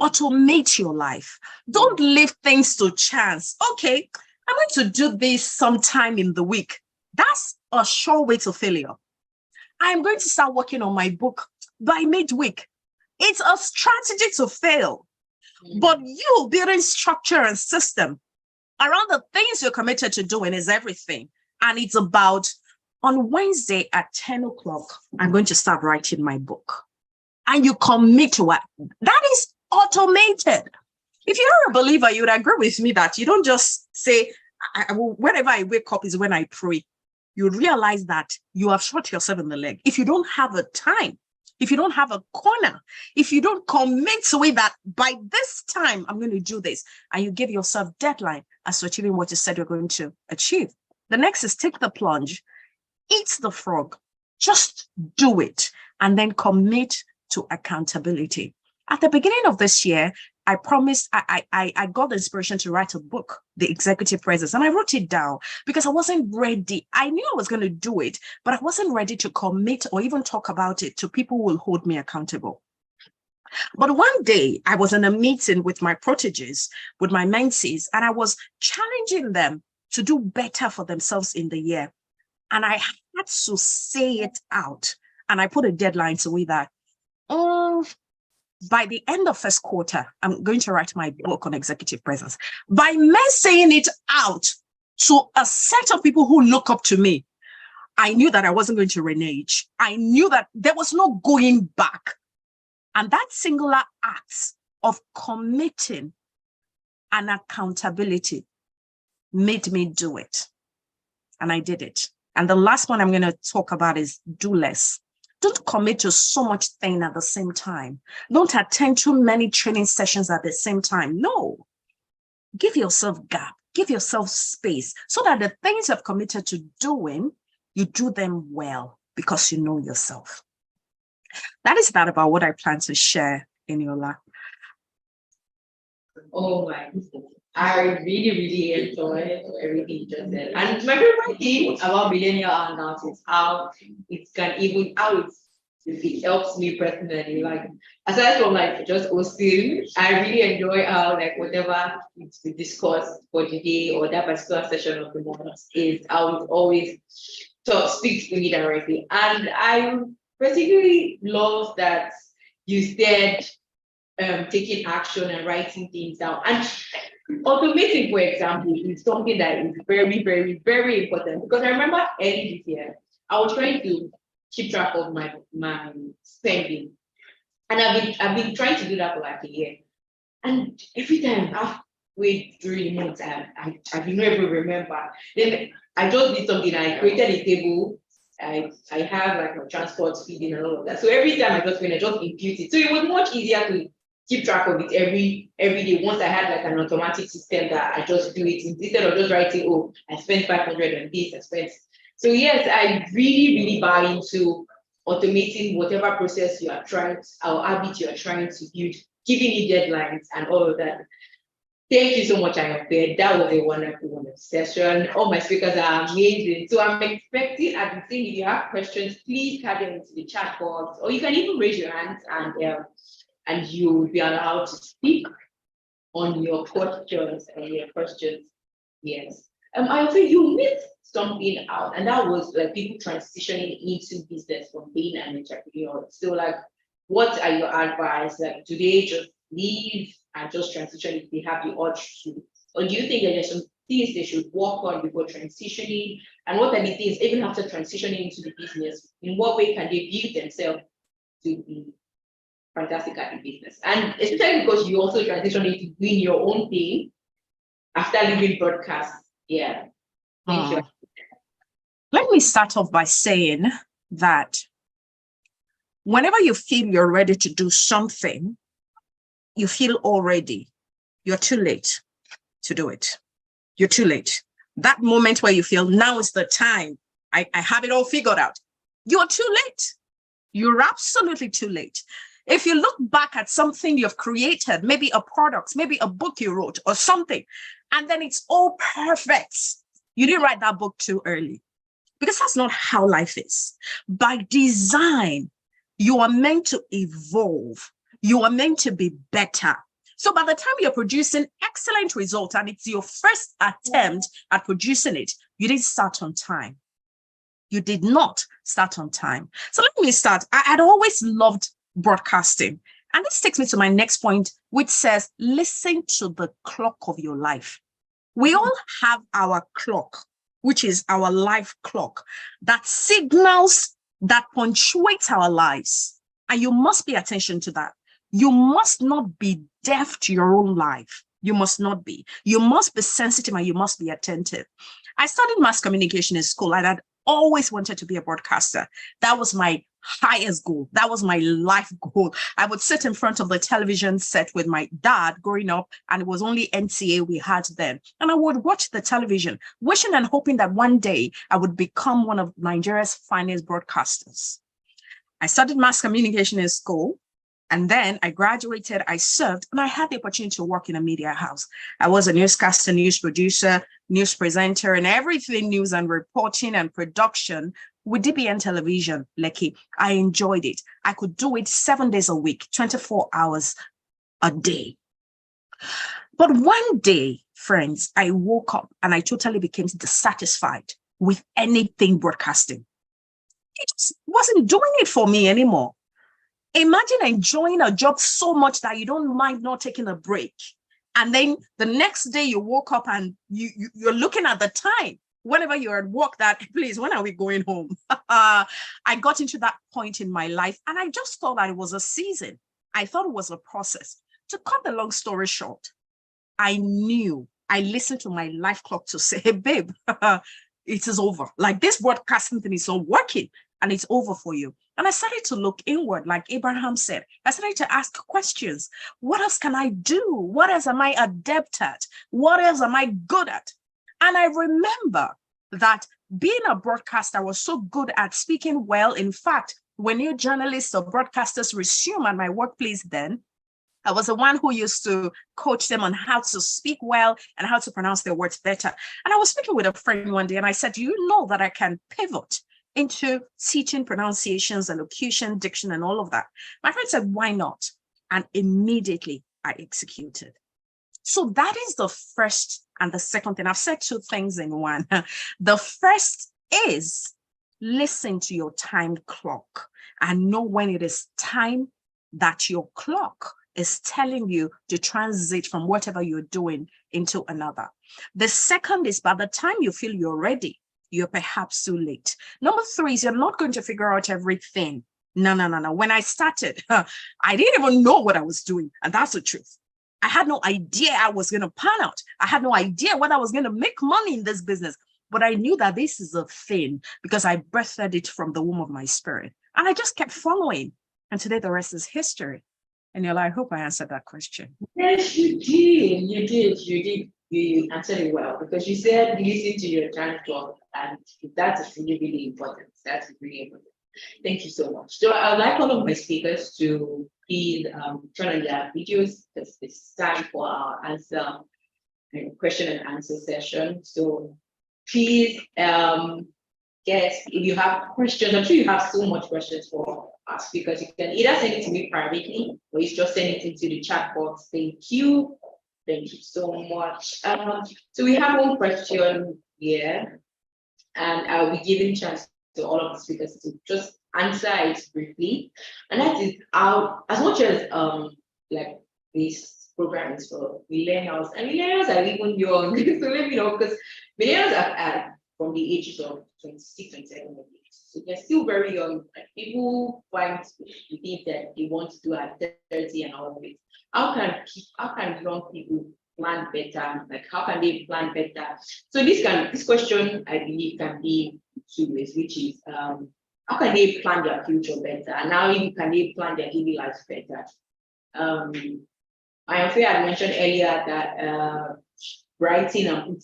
Automate your life. Don't leave things to chance. Okay, I'm going to do this sometime in the week. That's a sure way to failure. I'm going to start working on my book by midweek. It's a strategy to fail. But you building structure and system around the things you're committed to doing is everything. And it's about, on Wednesday at 10 o'clock, I'm going to start writing my book. And you commit to it. That is automated. If you're a believer, you would agree with me that you don't just say, whenever I wake up is when I pray. You realize that you have shot yourself in the leg. If you don't have a time, if you don't have a corner, if you don't commit to it that by this time, I'm going to do this, and you give yourself deadline as to achieving what you said you're going to achieve. The next is take the plunge, eat the frog, just do it, and then commit to accountability. At the beginning of this year, I promised, I got the inspiration to write a book, The Executive Presence, and I wrote it down because I wasn't ready. I knew I was going to do it, but I wasn't ready to commit or even talk about it to people who will hold me accountable. But one day I was in a meeting with my proteges, with my mentees, and I was challenging them to do better for themselves in the year. And I had to say it out. And I put a deadline to it that, by the end of first quarter, I'm going to write my book on executive presence. By me saying it out to a set of people who look up to me, I knew that I wasn't going to renege. I knew that there was no going back. And that singular act of committing and accountability made me do it. And I did it. And the last one I'm going to talk about is do less. Don't commit to so much thing at the same time. Don't attend too many training sessions at the same time. No. Give yourself gap. Give yourself space so that the things you've committed to doing, you do them well because you know yourself. That is that about what I plan to share in your lap. Oh my goodness. I really enjoyed everything you just said. And my favorite thing about Millenial Hangout is how it helps me personally. Like aside from like just hosting, I really enjoy how like whatever we discuss for the day or that particular session of the month is how it always speaks to me directly. And I particularly love that you said taking action and writing things down. And automating, for example, is something that is very, very, very important, because I remember early this year, I was trying to keep track of my spending. And I've been trying to do that for like a year. And every time halfway through the month, I didn't even remember. Then I just did something. I created a table. I have like my transport feeding and all of that. So every time I just impute it. So it was much easier to keep track of it every day. Once I had like an automatic system that I just do it instead of just writing, oh, I spent 500 on this, I spent. So yes, I really, really buy into automating whatever process you are trying or habit you are trying to build, giving you deadlines and all of that. Thank you so much, Ayope. That was a wonderful session. All my speakers are amazing. So I'm expecting, as I'm saying, if you have questions, please type them into the chat box, or you can even raise your hands and you will be allowed to speak on your questions Yes. I think you missed something out, and that was like people transitioning into business from being an entrepreneur. So like, what are your advice? Like, do they just leave and just transition if they have the urge to? Or do you think that there's some things they should work on before transitioning? And what are the things, even after transitioning into the business, in what way can they build themselves to be fantastic at the business? And especially because you also transition into doing your own thing after leaving broadcast. Yeah. Thank you. Let me start off by saying that whenever you feel you're ready to do something, you feel already, you're too late to do it. You're too late. That moment where you feel now is the time, I have it all figured out. You're too late. You're absolutely too late. If you look back at something you've created, maybe a product, maybe a book you wrote or something, and then it's all perfect, you didn't write that book too early, because that's not how life is. By design, you are meant to evolve. You are meant to be better. So by the time you're producing excellent results and it's your first attempt at producing it, you didn't start on time. You did not start on time. So let me start. I'd always loved broadcasting. And this takes me to my next point, which says, listen to the clock of your life. We all have our clock, which is our life clock, that signals, that punctuates our lives. And you must pay attention to that. You must not be deaf to your own life. You must not be. You must be sensitive and you must be attentive. I studied mass communication in school and I'd always wanted to be a broadcaster. That was my highest goal. That was my life goal. I would sit in front of the television set with my dad growing up, and it was only NCA we had then. And I would watch the television, wishing and hoping that one day I would become one of Nigeria's finest broadcasters. I studied mass communication in school. And then I graduated, I served, and I had the opportunity to work in a media house. I was a newscaster, news producer, news presenter, and everything news and reporting and production with DBN television, Lekki. I enjoyed it. I could do it 7 days a week, 24 hours a day. But one day, friends, I woke up and I totally became dissatisfied with anything broadcasting. It just wasn't doing it for me anymore. Imagine enjoying a job so much that you don't mind not taking a break. And then the next day you woke up and you're looking at the time, whenever you're at work, that, please, when are we going home? I got into that point in my life and I just thought that it was a season. I thought it was a process. To cut the long story short, I listened to my life clock to say, hey, babe, it is over. Like, this broadcasting thing is not working and it's over for you. And I started to look inward, like Abraham said. I started to ask questions. What else can I do? What else am I adept at? What else am I good at? And I remember that being a broadcaster, I was so good at speaking well. In fact, when new journalists or broadcasters resume at my workplace then, I was the one who used to coach them on how to speak well and how to pronounce their words better. And I was speaking with a friend one day and I said, do you know that I can pivot into teaching pronunciations, elocution, diction, and all of that? My friend said, why not? And immediately I executed. So that is the first and the second thing. I've said two things in one. The first is listen to your time clock and know when it is time that your clock is telling you to transit from whatever you're doing into another. The second is by the time you feel you're ready, you're perhaps too late. Number three is you're not going to figure out everything. No. When I started, I didn't even know what I was doing. And that's the truth. I had no idea I was going to pan out. I had no idea whether I was going to make money in this business. But I knew that this is a thing because I birthed it from the womb of my spirit. And I just kept following. And today the rest is history. And I hope I answered that question. Yes, you did. You did. You answered it well because you said listen to your transport, and that's really, really important. That's really important. Thank you so much. So I'd like all of my speakers to please turn on their videos because it's time for our question and answer session. So please, yes, if you have questions, I'm sure you have so much questions for our speakers. You can either send it to me privately or you just send it into the chat box. Thank you. Thank you so much. So we have one question here, and I'll be giving chance to all of the speakers to just answer it briefly. And that is how, as much as like this program is for millennials, and millennials are even young, so let me know, because millennials are from the ages of 26, 27, so they're still very young. People find the things that they want to do at 30 and all of it. How can young people plan better? Like, how can they plan better? So this question, I believe, can be two ways, which is how can they plan their future better, and how can they plan their daily lives better? I am fair. I mentioned earlier that writing and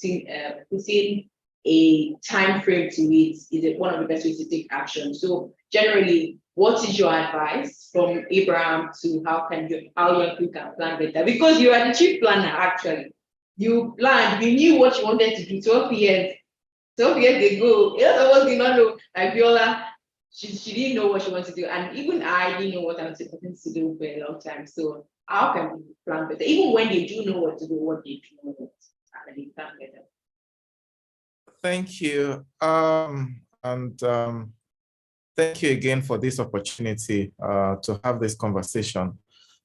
putting a time frame to it is one of the best ways to take action. So generally, what is your advice from Abraham to how young people can plan better? Because you are the chief planner, actually. You planned, you knew what you wanted to do 12 years ago. A lot of us did not know. Like Viola, she didn't know what she wanted to do. And even I didn't know what I was supposed to do for a long time. So how can we plan better? Even when they do know what to do, what they do know, how can they plan better? Thank you. Thank you again for this opportunity to have this conversation.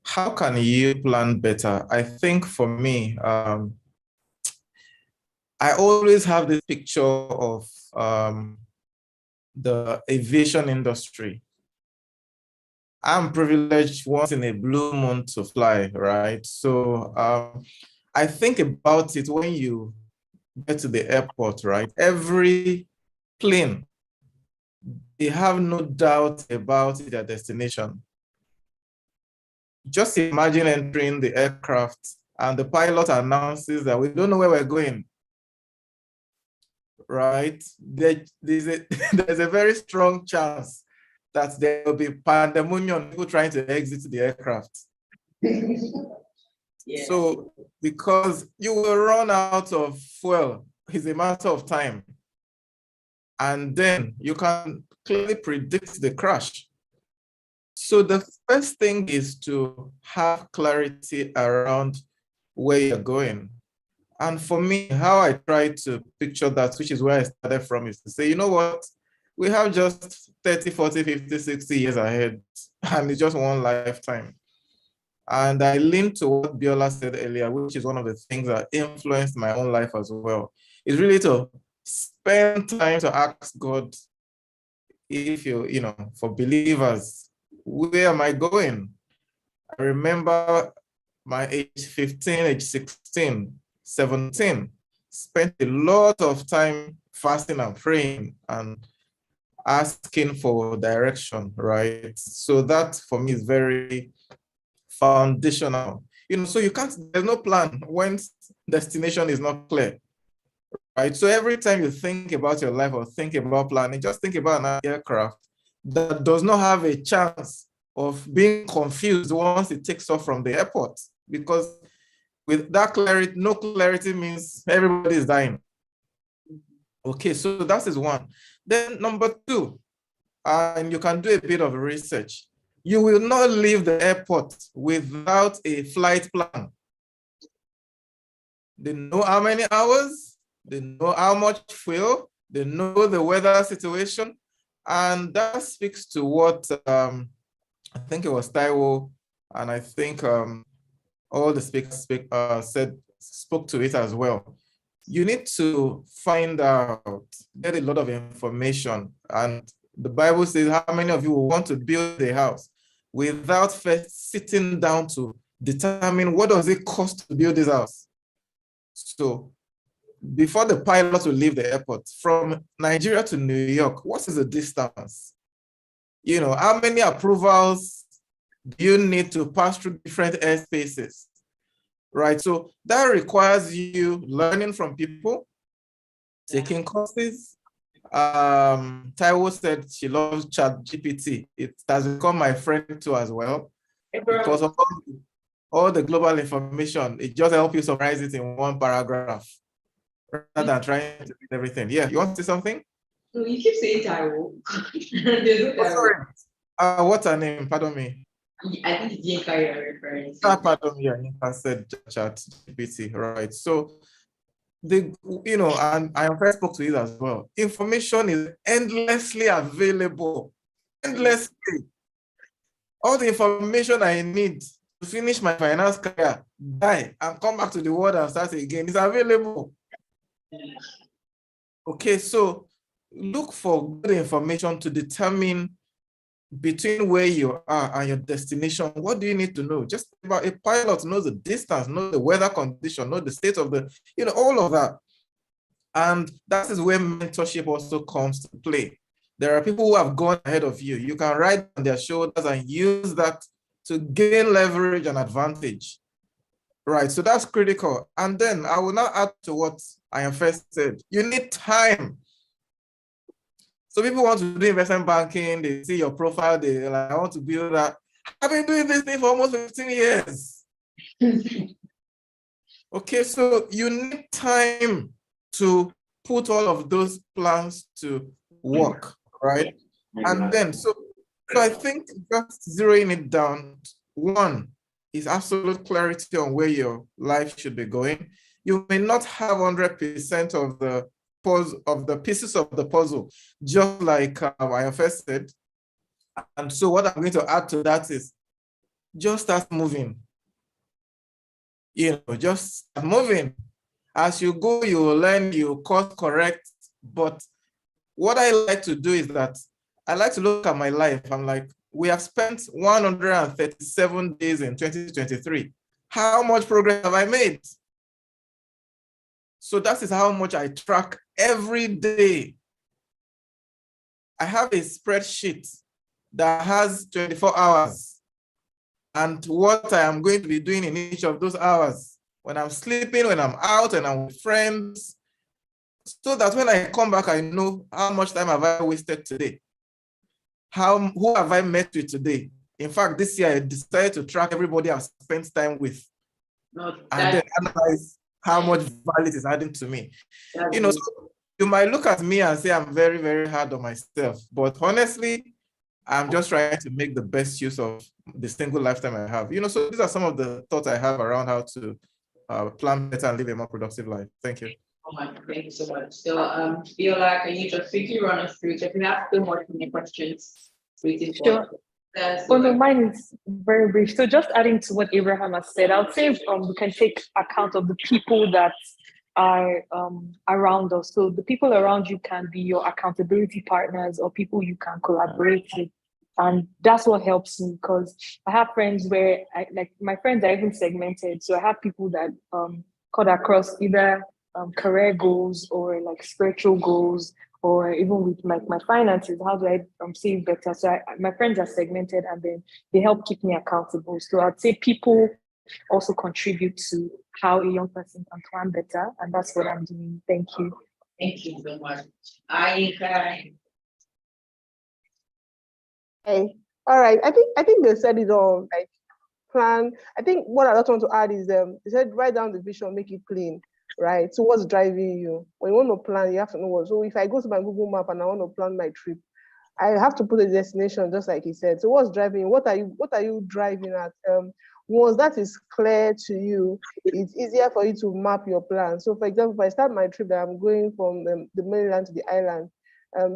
How can you plan better? I think for me, I always have this picture of the aviation industry. I'm privileged once in a blue moon to fly, right? So I think about it when you get to the airport, right? Every plane, they have no doubt about their destination. Just imagine entering the aircraft and the pilot announces that we don't know where we're going, right? There's a very strong chance that there will be pandemonium, people trying to exit the aircraft. Yeah. So because you will run out of fuel, it's a matter of time. And then you can clearly predict the crash. So the first thing is to have clarity around where you're going. And for me, how I try to picture that, which is where I started from, is to say, you know what? We have just 30, 40, 50, 60 years ahead, and it's just one lifetime. And I lean to what Biola said earlier, which is one of the things that influenced my own life as well. It's really to spend time to ask God, if for believers, where am I going? I remember my age 15, age 16, 17, spent a lot of time fasting and praying and asking for direction, right? So that for me is very foundational. So there's no plan when destination is not clear, right? So every time you think about your life or think about planning, just think about an aircraft that does not have a chance of being confused once it takes off from the airport, because with that clarity, no clarity means everybody is dying. Okay, so that is one. Then number two, and you can do a bit of research. You will not leave the airport without a flight plan. They know how many hours, they know how much fuel, they know the weather situation, and that speaks to what I think it was Taiwo And I think all the speakers spoke to it as well. You need to find out, get a lot of information. And the Bible says, how many of you will want to build a house without first sitting down to determine what does it cost to build this house? So before the pilot will leave the airport, from Nigeria to New York, what is the distance? You know, how many approvals do you need to pass through different airspaces? Right, so that requires you learning from people, taking courses. Taiwo said she loves ChatGPT. It has become my friend too as well, because of all the global information. It just helps you summarize it in one paragraph rather than trying to read everything. Yeah, you want to say something? So you keep saying Taiwo. Sorry. What's her name? Pardon me. I think it's Yinka you're referring to. Pardon me, Yinka said ChatGPT, right? So and I first spoke to it as well. Information is endlessly available, endlessly. All the information I need to finish my finance career, die, and come back to the world and start again is available. Okay, so look for good information to determine between where you are and your destination. What do you need to know? Just about a pilot knows the distance, knows the weather condition, knows the state of the, all of that. And that is where mentorship also comes to play. There are people who have gone ahead of you. You can ride on their shoulders and use that to gain leverage and advantage. Right, so that's critical. And then I will now add to what I have first said. You need time. So people want to do investment banking, they see your profile, they're like, I want to build that. I've been doing this thing for almost 15 years. Okay, so you need time to put all of those plans to work, right? And then, so I think just zeroing it down, one is absolute clarity on where your life should be going. You may not have 100% of the pieces of the puzzle, just like I first said. And so what I'm going to add to that is just start moving. Just start moving. As you go, you will learn, you course correct. But what I like to do is that I like to look at my life. I'm like, we have spent 137 days in 2023. How much progress have I made? So that is how much I track every day. I have a spreadsheet that has 24 hours and what I am going to be doing in each of those hours. When I'm sleeping, when I'm out, and I'm with friends, so that when I come back, I know how much time have I wasted today. Who have I met with today? In fact, this year I decided to track everybody I've spent time with, and then analyze how much value it is adding to me. So you might look at me and say I'm very, very hard on myself, but honestly, I'm just trying to make the best use of the single lifetime I have. So these are some of the thoughts I have around how to plan better and live a more productive life. Thank you. Thank you so much. So, Viola, can you just quickly run us through? If you have still more questions, sure. No, mine is very brief. So just adding to what Abraham has said, I would say we can take account of the people that are around us. So the people around you can be your accountability partners or people you can collaborate with. And that's what helps me, because I have friends where my friends are even segmented. So I have people that cut across either career goals or like spiritual goals, or even with my finances. How do I save better? So my friends are segmented, and then they help keep me accountable. So I'd say people also contribute to how a young person can plan better, and that's what I'm doing. Thank you. Thank you so much. Hey, all right. I think they said it all. Like plan. I think what I just want to add is they said write down the vision, make it clean. Right. So what's driving you? When you want to plan, you have to know what. So if I go to my Google Map and I want to plan my trip, I have to put a destination, just like he said. So what's driving you? What are you driving at? Once that is clear to you, it's easier for you to map your plan. So for example, if I start my trip that I'm going from the mainland to the island,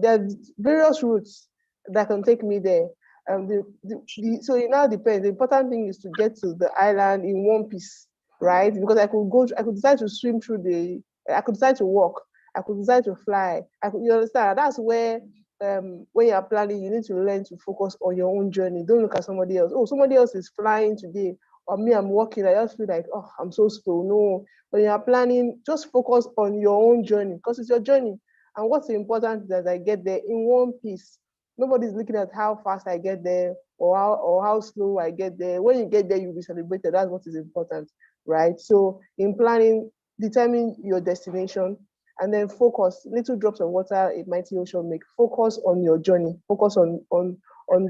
there are various routes that can take me there. So it now depends. The important thing is to get to the island in one piece, right? Because I could decide to swim through I could decide to walk, I could decide to fly. You understand? That's where when you're planning, you need to learn to focus on your own journey. Don't look at somebody else. Oh, somebody else is flying today, or me, I'm walking. I just feel like, oh, I'm so slow. No, when you're planning, just focus on your own journey, because it's your journey. And what's important is that I get there in one piece. Nobody's looking at how fast I get there or how slow I get there. When you get there, you'll be celebrated. That's what is important, right? So in planning, determine your destination and then focus. Little drops of water, a mighty ocean make. Focus on your journey. Focus on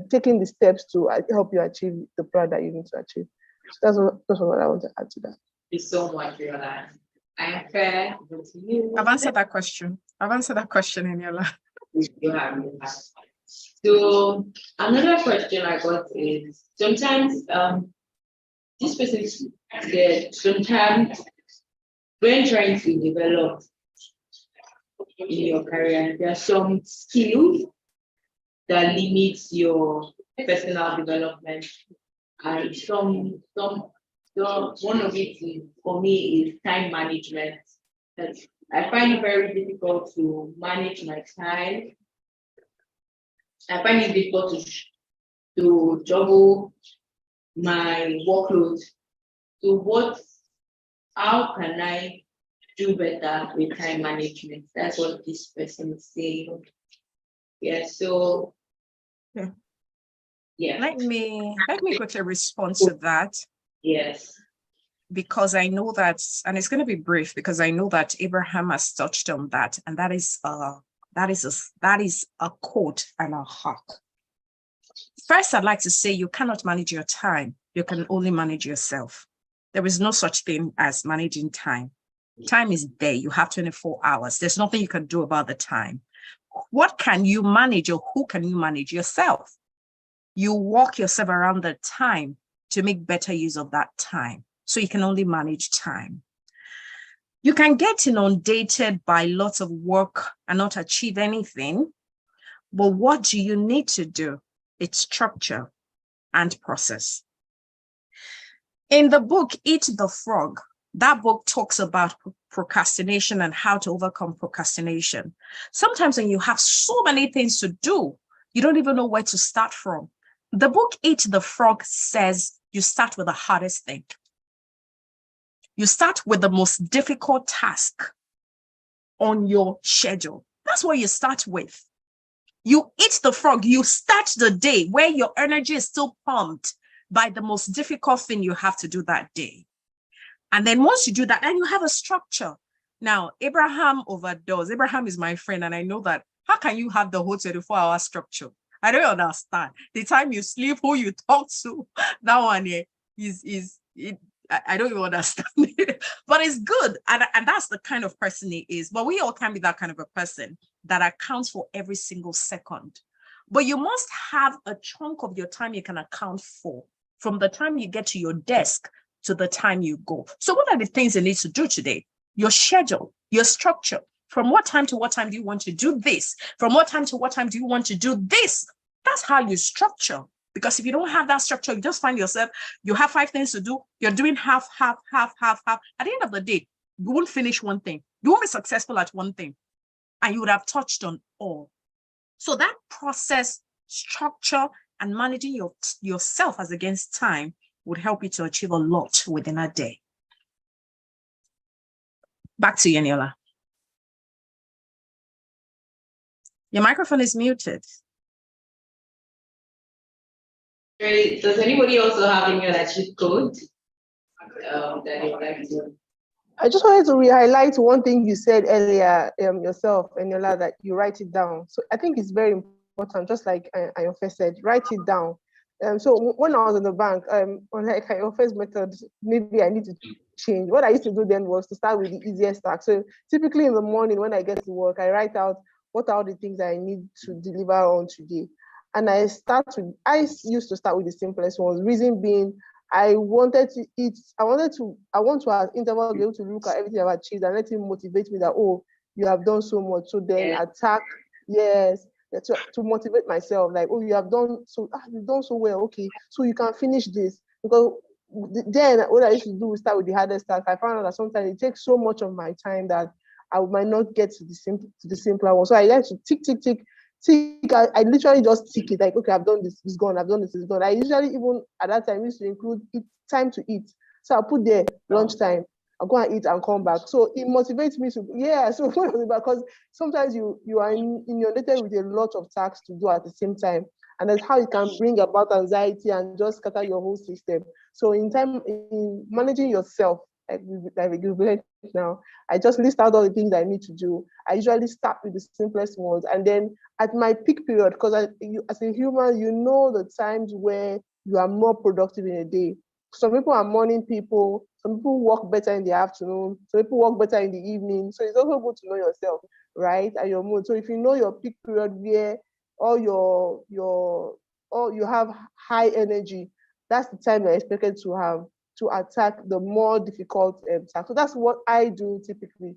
taking the steps to help you achieve the plan that you need to achieve. So that's what I want to add to that. Thank you so much for that. I'm fair. I've answered that question. Eniola. You have. So another question I got is sometimes this person said sometimes when trying to develop in your career, there are some skills that limits your personal development, and one of it is, for me, is time management. That I find it very difficult to manage my time. I find it difficult to juggle my workload. So how can I do better with time management? That's what this person is saying. Yeah, so yeah. Let me quickly respond to that. Yes. Because I know that, and it's going to be brief because I know that Abraham has touched on that, and that is a quote and a hack. First, I'd like to say you cannot manage your time. You can only manage yourself. There is no such thing as managing time. Time is there. You have 24 hours. There's nothing you can do about the time. What can you manage, or who can you manage? Yourself. You walk yourself around the time to make better use of that time. So you can only manage time. You can get inundated by lots of work and not achieve anything. But what do you need to do? It's structure and process. In the book, Eat the Frog, that book talks about procrastination and how to overcome procrastination. Sometimes when you have so many things to do, you don't even know where to start from. The book Eat the Frog says you start with the hardest thing. You start with the most difficult task on your schedule. That's what you start with. You eat the frog. You start the day where your energy is still pumped by the most difficult thing you have to do that day. And then once you do that, then you have a structure. Now, Abraham overdoes. Abraham is my friend, and I know that. How can you have the whole 24-hour structure? I don't understand. The time you sleep, who you talk to, that one I don't even understand it, but it's good. And that's the kind of person he is. But we all can be that kind of a person that accounts for every single second. But you must have a chunk of your time you can account for from the time you get to your desk to the time you go. So what are the things you need to do today? Your schedule, your structure. From what time to what time do you want to do this? From what time to what time do you want to do this? That's how you structure. Because if you don't have that structure, you just find yourself, you have 5 things to do. You're doing half. At the end of the day, you won't finish one thing. You won't be successful at one thing. And you would have touched on all. So that process, structure, and managing yourself as against time would help you to achieve a lot within a day. Back to you, Eniola. Your microphone is muted. Does anybody also have any other cheat code that you would like to? I just wanted to re-highlight one thing you said earlier yourself, Eniola, that you write it down. So I think it's very important, just like Ayofe said, write it down. So when I was in the bank, like Ayofe's method, maybe I need to change. What I used to do then was to start with the easiest task. So typically in the morning when I get to work, I write out what are the things I need to deliver on today. And I used to start with the simplest ones. Reason being, I want to, as interval, be able to look at everything I've achieved and let him motivate me that, oh, you have done so much. So then attack, yes. to motivate myself. Like, oh, you've done so well. Okay, so you can finish this. Because then what I used to do is start with the hardest task. I found out that sometimes it takes so much of my time that I might not get to the simpler one. So I like to tick. I literally just tick it. Like, okay, I've done this, it's gone. I've done this, it's gone. I usually even at that time used to include time to eat. So I'll put there lunchtime. I'll go and eat and come back. So it motivates me to, so because sometimes you are inundated with a lot of tasks to do at the same time. And that's how it can bring about anxiety and just scatter your whole system. So in managing yourself, like we now, I just list out all the things I need to do. I usually start with the simplest ones. And then at my peak period, because as a human, you know the times where you are more productive in a day. Some people are morning people. Some people work better in the afternoon. Some people work better in the evening. So it's also good to know yourself, right? And your mood. So if you know your peak period where you have high energy, that's the time you're expected to attack the more difficult task. So that's what I do typically.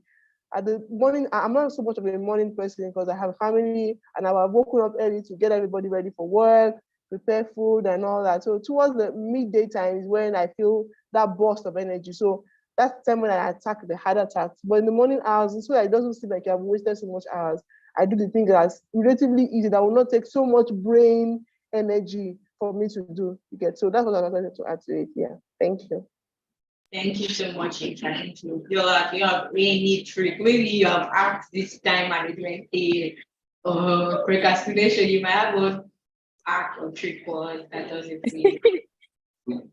At the morning, I'm not so much of a morning person because I have a family and I have woken up early to get everybody ready for work, prepare food and all that. So towards the midday time is when I feel that burst of energy. So that's the time when I attack the harder tasks. But in the morning hours, so that it doesn't seem like I've wasted so much hours, I do the thing that's relatively easy, that will not take so much brain energy for me to do. So that's what I wanted to add to it. Yeah. Thank you. Thank you so much, Ethan. You have any trick. Maybe you have asked this time management procrastination. You might have one act or trick for us that does it for you.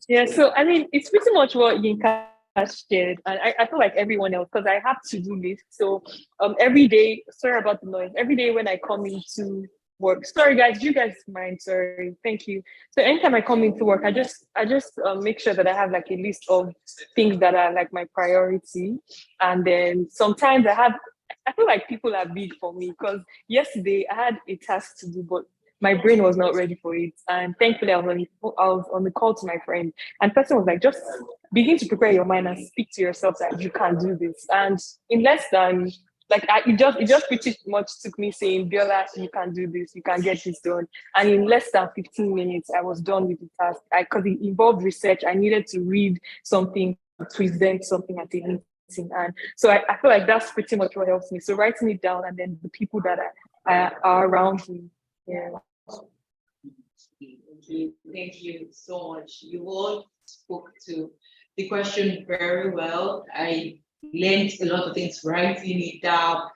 Yeah, so I mean, it's pretty much what Yinka has shared, and I feel like everyone else, because I have to do this. So every day, sorry about the noise, every day when I come into work, sorry guys, do you guys mind? Sorry, thank you. So anytime I come into work, I just make sure that I have like a list of things that are like my priority, and then sometimes I feel like people are big for me, because yesterday I had a task to do, but my brain was not ready for it. And thankfully, I was on the call to my friend, and the person was like, just begin to prepare your mind and speak to yourself that you can do this. And in less than, it just pretty much took me saying, Biola, you can do this, you can get this done. And in less than 15 minutes, I was done with the task. Because it involved research, I needed to read something, present something at the meeting. And so I feel like that's pretty much what helps me. So writing it down, and then the people that are around me. Yeah. Thank you so much. You all spoke to the question very well. I learned a lot of things writing it down.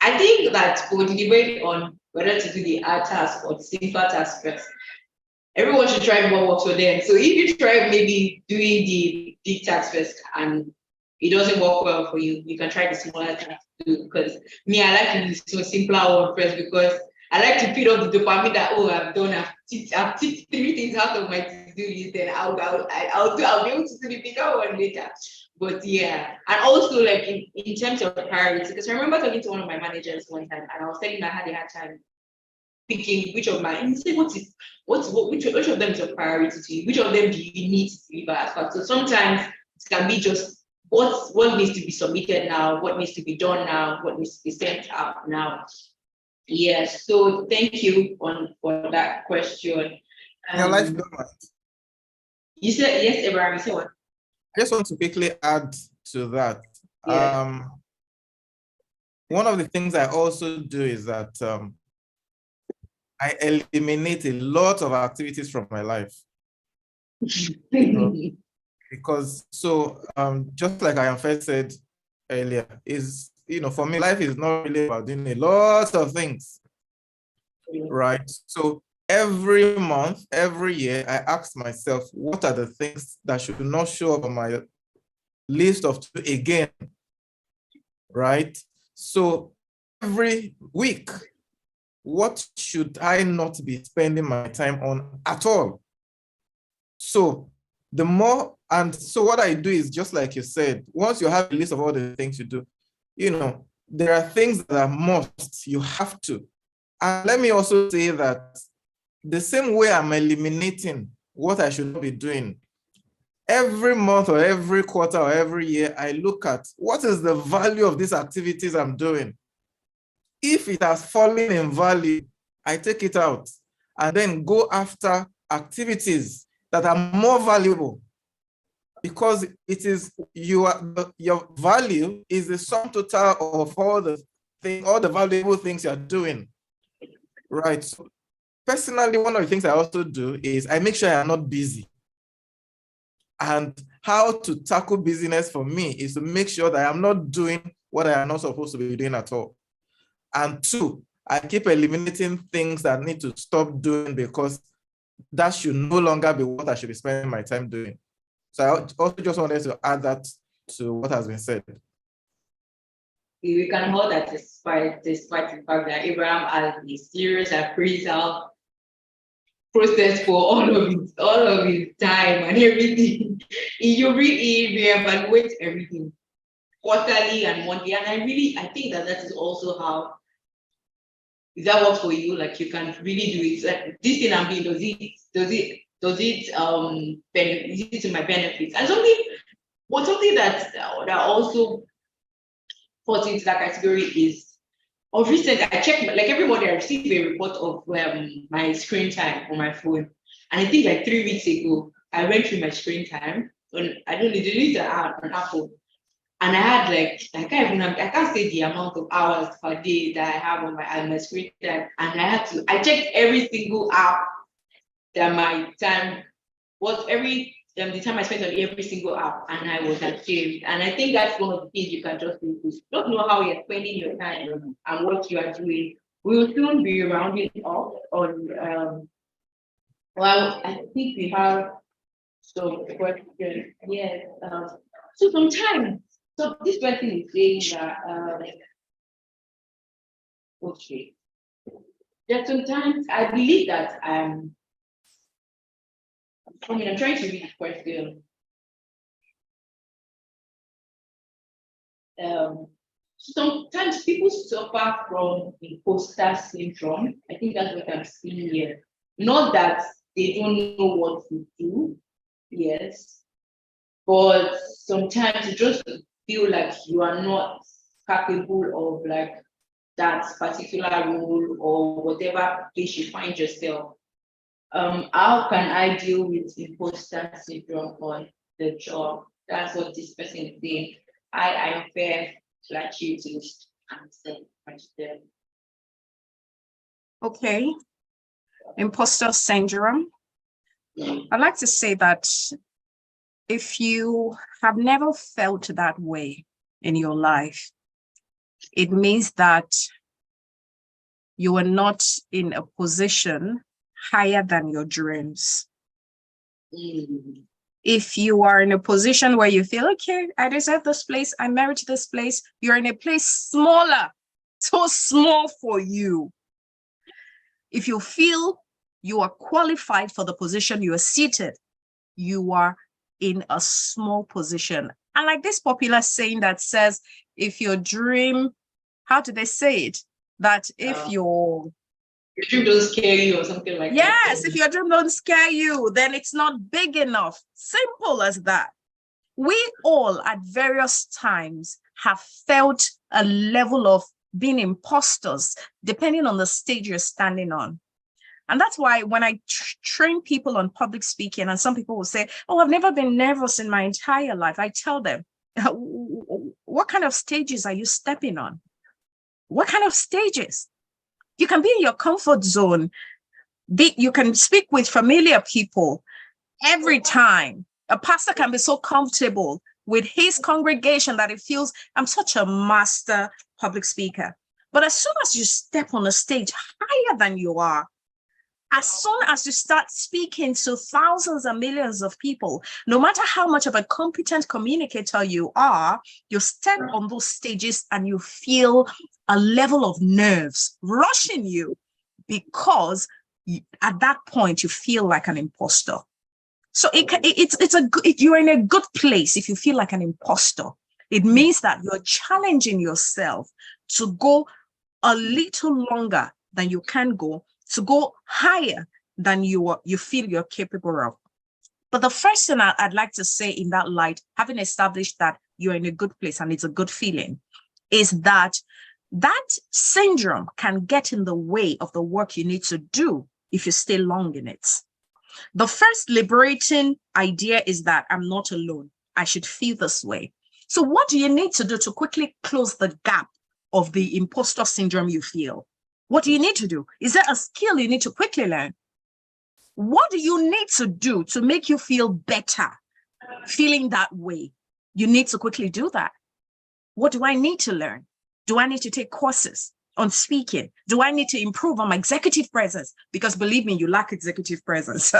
I think that we'll debate on whether to do the hard task or the simpler task first. Everyone should try what works for them. So if you try maybe doing the big task first and it doesn't work well for you, you can try the smaller task too. Because me, I like to do the simpler one first, because I like to feed off the dopamine that, I've ticked 3 things out of my to-do list, and I'll be able to do the bigger one later. But yeah, and also like in terms of priorities, because I remember talking to one of my managers one time, and I was telling him I had a hard time picking which of my, and he said, which of them is a priority to you? Which of them do you need to deliver as fast? So sometimes it can be just what needs to be submitted now, what needs to be done now, what needs to be sent out now. Yes, so thank you for that question. Your life government. You said yes, Abraham. You said what? I just want to quickly add to that. Yeah. One of the things I also do is that I eliminate a lot of activities from my life. Because just like I first said earlier, for me, life is not really about doing a lot of things, right? So every month, every year, I ask myself, what are the things that should not show up on my list of to do again, right? So every week, what should I not be spending my time on at all? So so what I do is just like you said, once you have a list of all the things you do, there are things that are must, you have to. And let me also say that the same way I'm eliminating what I should not be doing, every month or every quarter or every year, I look at what is the value of these activities I'm doing. If it has fallen in value, I take it out and then go after activities that are more valuable, because it is your value is the sum total of all the valuable things you're doing. Right. So personally, one of the things I also do is I make sure I'm not busy. And how to tackle business for me is to make sure that I'm not doing what I am not supposed to be doing at all. And two, I keep eliminating things that I need to stop doing, because that should no longer be what I should be spending my time doing. So I also just wanted to add that to what has been said. We can hold that despite the fact that Abraham has a serious appraisal process for all of his time and everything. He reevaluates everything quarterly and monthly. And I think that is also how, is that what for you? Like, you can really do it. Like, this thing I'm doing, does it to my benefits? And something that also falls into that category is, of recent, I check, like every morning I receive a report of my screen time on my phone. And I think like 3 weeks ago, I went through my screen time on, I don't know, delete the app on Apple. And I had like, I can't say the amount of hours per day that I have on my screen time. And I checked every single app that my time was, the time I spent on every single app, and I was ashamed. And I think that's one of the things you can just do. Don't know how you're spending your time and what you are doing. We will soon be rounding up on, well, I think we have some questions. Yes. So sometimes, so this person is saying that, okay. That sometimes I believe that I'm trying to read the question. Sometimes people suffer from imposter syndrome. I think that's what I'm seeing here. Not that they don't know what to do, yes, but sometimes you just feel like you are not capable of like that particular role or whatever place you find yourself. How can I deal with imposter syndrome on the job? That's what this person is saying. I am fair to achieve this answer. Okay. Imposter syndrome. I'd like to say that if you have never felt that way in your life, it means that you are not in a position higher than your dreams. If you are in a position where you feel, okay, I deserve this place, I merit this place, you're in a place smaller, too small for you. If you feel you are qualified for the position you are seated, you are in a small position. And like this popular saying that says, if your dream, how do they say it? That if your dream doesn't scare you or something like that. Yes, if your dream don't scare you, then it's not big enough. Simple as that. We all at various times have felt a level of being imposters, depending on the stage you're standing on. And that's why when I train people on public speaking, and some people will say, oh, I've never been nervous in my entire life. I tell them, what kind of stages are you stepping on? What kind of stages? You can be in your comfort zone. You can speak with familiar people every time. A pastor can be so comfortable with his congregation that it feels, I'm such a master public speaker. But as soon as you step on a stage higher than you are, as soon as you start speaking to thousands and millions of people, no matter how much of a competent communicator you are, you step on those stages and you feel a level of nerves rushing you, because at that point you feel like an imposter. So you're in a good place if you feel like an imposter. It means that you're challenging yourself to go a little longer than you can go, to go higher than you feel you're capable of. But the first thing I'd like to say in that light, having established that you're in a good place and it's a good feeling, is that That syndrome can get in the way of the work you need to do if you stay long in it. The first liberating idea is that I'm not alone. I should feel this way. So what do you need to do to quickly close the gap of the imposter syndrome you feel? What do you need to do? Is there a skill you need to quickly learn? What do you need to do to make you feel better feeling that way? You need to quickly do that. What do I need to learn? Do I need to take courses on speaking? Do I need to improve on my executive presence? Because believe me, you lack executive presence.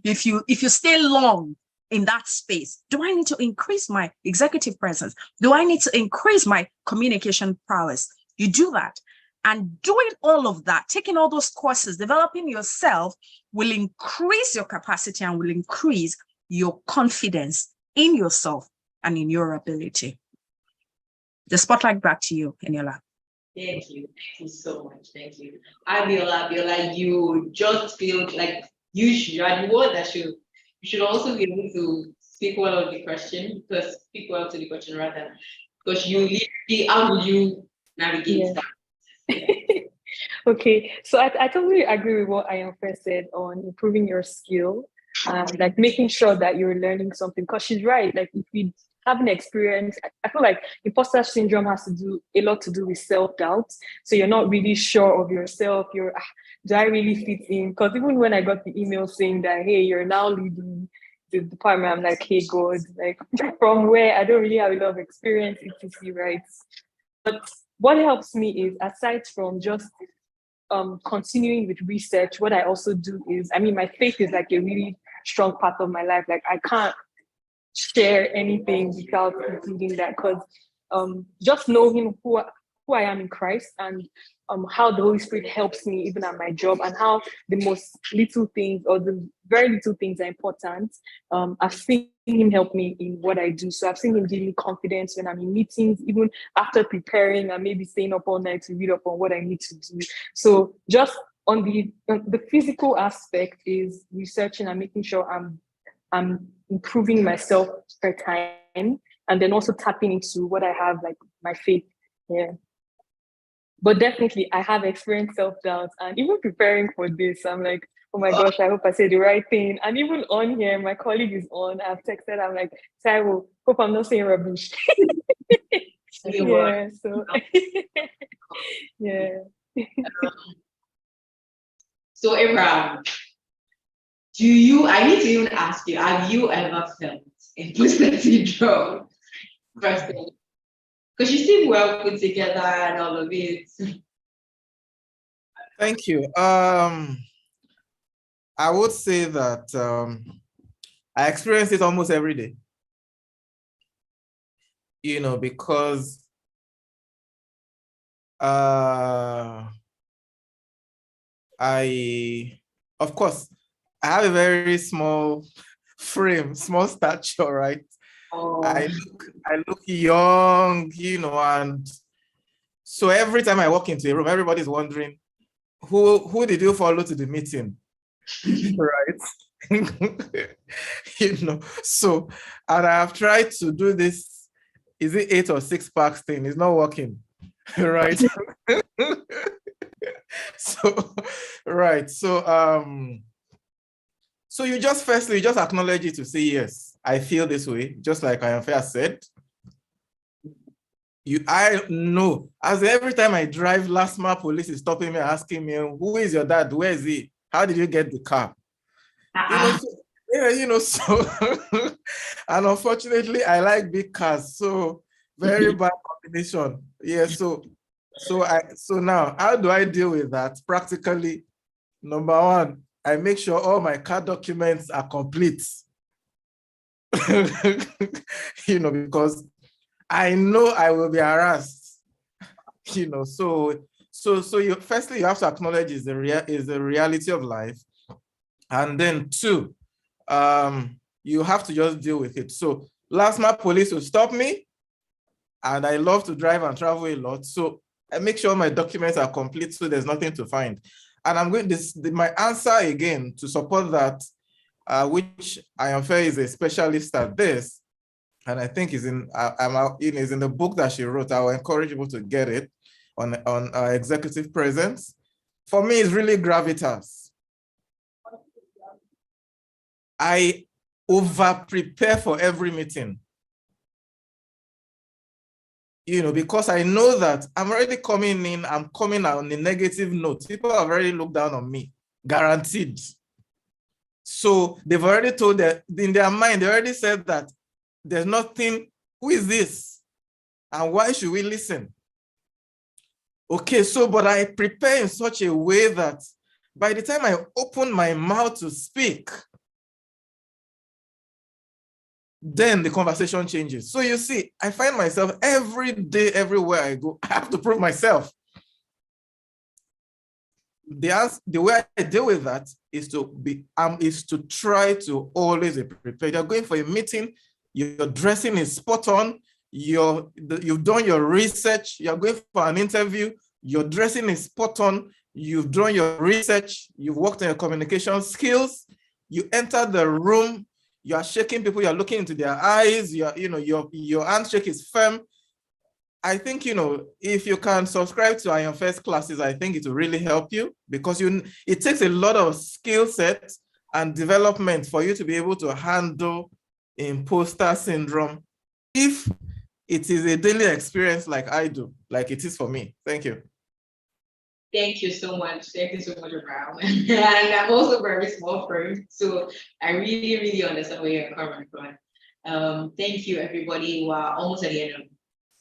If you stay long in that space, do I need to increase my executive presence? Do I need to increase my communication prowess? You do that. And doing all of that, taking all those courses, developing yourself will increase your capacity and will increase your confidence in yourself and in your ability. The spotlight back to you, Eniola. Thank you. Thank you so much. Thank you. Abiola, you just feel like you are the one that you should also be able to speak well of the question, speak well to the question rather, because you literally, how will you navigate that? Okay, so I totally agree with what Ayanfe said on improving your skill, like making sure that you're learning something, because she's right. Like if we have an experience, I feel like imposter syndrome has a lot to do with self-doubt. So you're not really sure of yourself. Do I really fit in? Because even when I got the email saying that, hey, you're now leading the department, I'm like, hey, God, like from where I don't really have a lot of experience, etc. Right? But what helps me is, aside from just continuing with research, what I also do is, my faith is like a really strong part of my life. Like I can't share anything without including that, because just knowing who I am in Christ, and how the Holy Spirit helps me even at my job, and how the most little things or the very little things are important. I've seen him help me in what I do. So I've seen him give me confidence when I'm in meetings, even after preparing and maybe staying up all night to read up on what I need to do. So just on the physical aspect is researching and making sure I'm improving myself per time, and then also tapping into what I have, like my faith. Yeah. But definitely I have experienced self-doubt, and even preparing for this, I'm like, oh my gosh, I hope I say the right thing. And even on here, my colleague is on, I've texted, I'm like, Taiwo, hope I'm not saying rubbish. Yeah, so yeah. So Abraham, I need to even ask you, have you ever felt imposter syndrome? First thing, because you seem well put together and all of it. Thank you. I would say that I experience it almost every day. Because of course, I have a very small frame, small stature, right? Oh. I look young, and so every time I walk into a room, everybody's wondering, who did you follow to the meeting? Right? So, and I have tried to do this, is it 8 or 6 packs thing? It's not working, right? So, right. So you just acknowledge it to say, yes, I feel this way, just like Ayanfe said. I know, as every time I drive, last mile police is stopping me, asking me, who is your dad? Where is he? How did you get the car? So and unfortunately, I like big cars, so very bad combination. Yeah, so now, how do I deal with that? Practically, number one, I make sure all my car documents are complete. Because I know I will be harassed. So firstly, you have to acknowledge is the reality of life, and then 2, you have to just deal with it. So last month, police will stop me, and I love to drive and travel a lot, so I make sure my documents are complete, so there's nothing to find. And I'm going my answer again to support that, which Ayanfe is a specialist at this, and I think is in the book that she wrote. I will encourage people to get it. on executive presence. For me, it's really gravitas. I over-prepare for every meeting. Because I know that I'm already coming in, I'm coming out on a negative note. People have already looked down on me, guaranteed. So they've already told that in their mind, they already said that there's nothing, who is this? And why should we listen? Okay, so, but I prepare in such a way that by the time I open my mouth to speak, then the conversation changes. So you see, I find myself every day, everywhere I go, I have to prove myself. The way I deal with that is to try to always be prepared. You're going for a meeting, your dressing is spot on, you've done your research, you're going for an interview, your dressing is spot on, you've done your research, you've worked on your communication skills, you enter the room, you are shaking people, you're looking into their eyes, your handshake is firm. I think, if you can subscribe to Iron First classes, I think it will really help you, because it takes a lot of skill sets and development for you to be able to handle imposter syndrome, if it is a daily experience like I do, like it is for me. Thank you. Thank you so much. Thank you so much, Abraham. And I'm also very small firm, so I really, really understand where you're coming from. Thank you, everybody. We're almost at the end of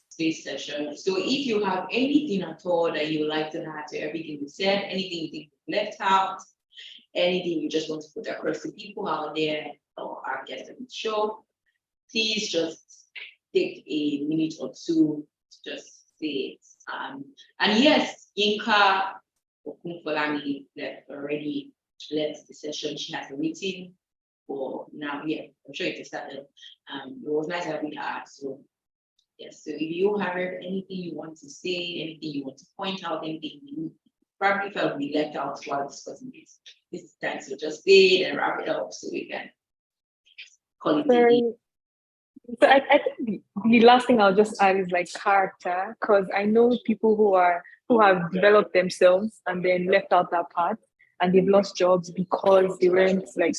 today's session. So if you have anything at all that you would like to add to everything we said, anything you think we left out, anything you just want to put across to people out there or our guests on the show, please just take a minute or two to just say it. And yes, Yinka Okunfolami already left the session. She has a meeting for now. Yeah, I'm sure it started. It was nice having her. So yes, so if you have anything you want to say, anything you want to point out, anything you probably felt we left out while discussing this time, so just say it and wrap it up so we can call it a day. So I think the last thing I'll just add is like character, because I know people who have developed themselves and then left out that part, and they've lost jobs because they weren't like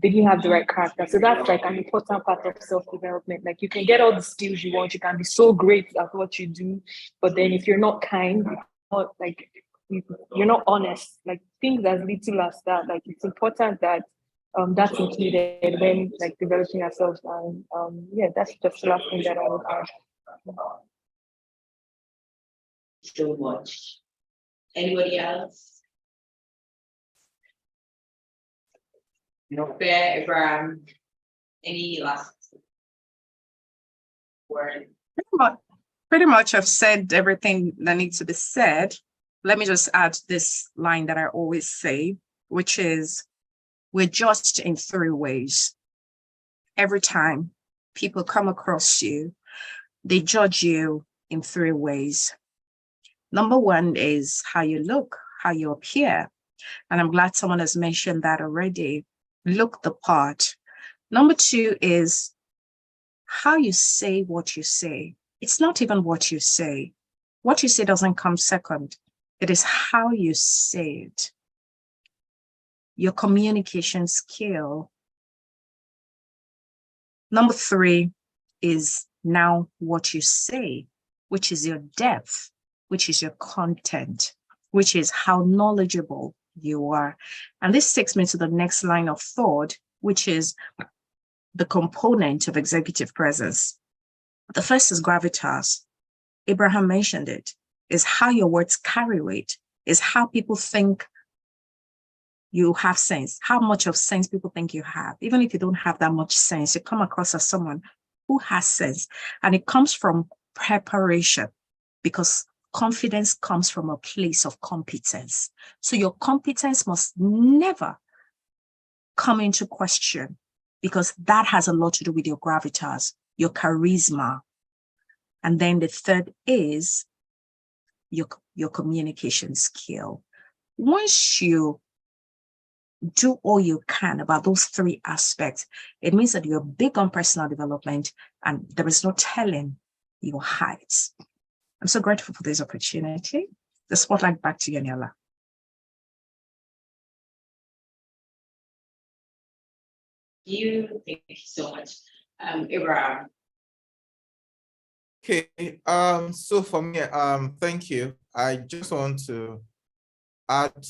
they didn't have the right character. So that's like an important part of self-development. Like you can get all the skills you want, you can be so great at what you do, but then if you're not kind, not like you're not honest, like things as little as that, like it's important that that's included when like developing ourselves. And yeah, that's just the last thing that I would add. So much. Anybody else? No, fair, Abraham. Any last word? Pretty much I've said everything that needs to be said. Let me just add this line that I always say, which is, we're judged in three ways. Every time people come across you, they judge you in three ways. Number one is how you look, how you appear. And I'm glad someone has mentioned that already. Look the part. Number two is how you say what you say. It's not even what you say. What you say doesn't come second. It is how you say it. Your communication skill. Number three is now what you say, which is your depth, which is your content, which is how knowledgeable you are. And this takes me to the next line of thought, which is the component of executive presence. The first is gravitas. Abraham mentioned it, is how your words carry weight, is how people think you have sense, how much of sense people think you have. Even if you don't have that much sense, you come across as someone who has sense. And it comes from preparation, because confidence comes from a place of competence. So your competence must never come into question, because that has a lot to do with your gravitas, your charisma. And then the third is your communication skill. Once you do all you can about those three aspects, it means that you're big on personal development and there is no telling your heights. I'm so grateful for this opportunity. The spotlight back to you, Niola. Thank you so much. Abraham. Okay, so for me, thank you. I just want to add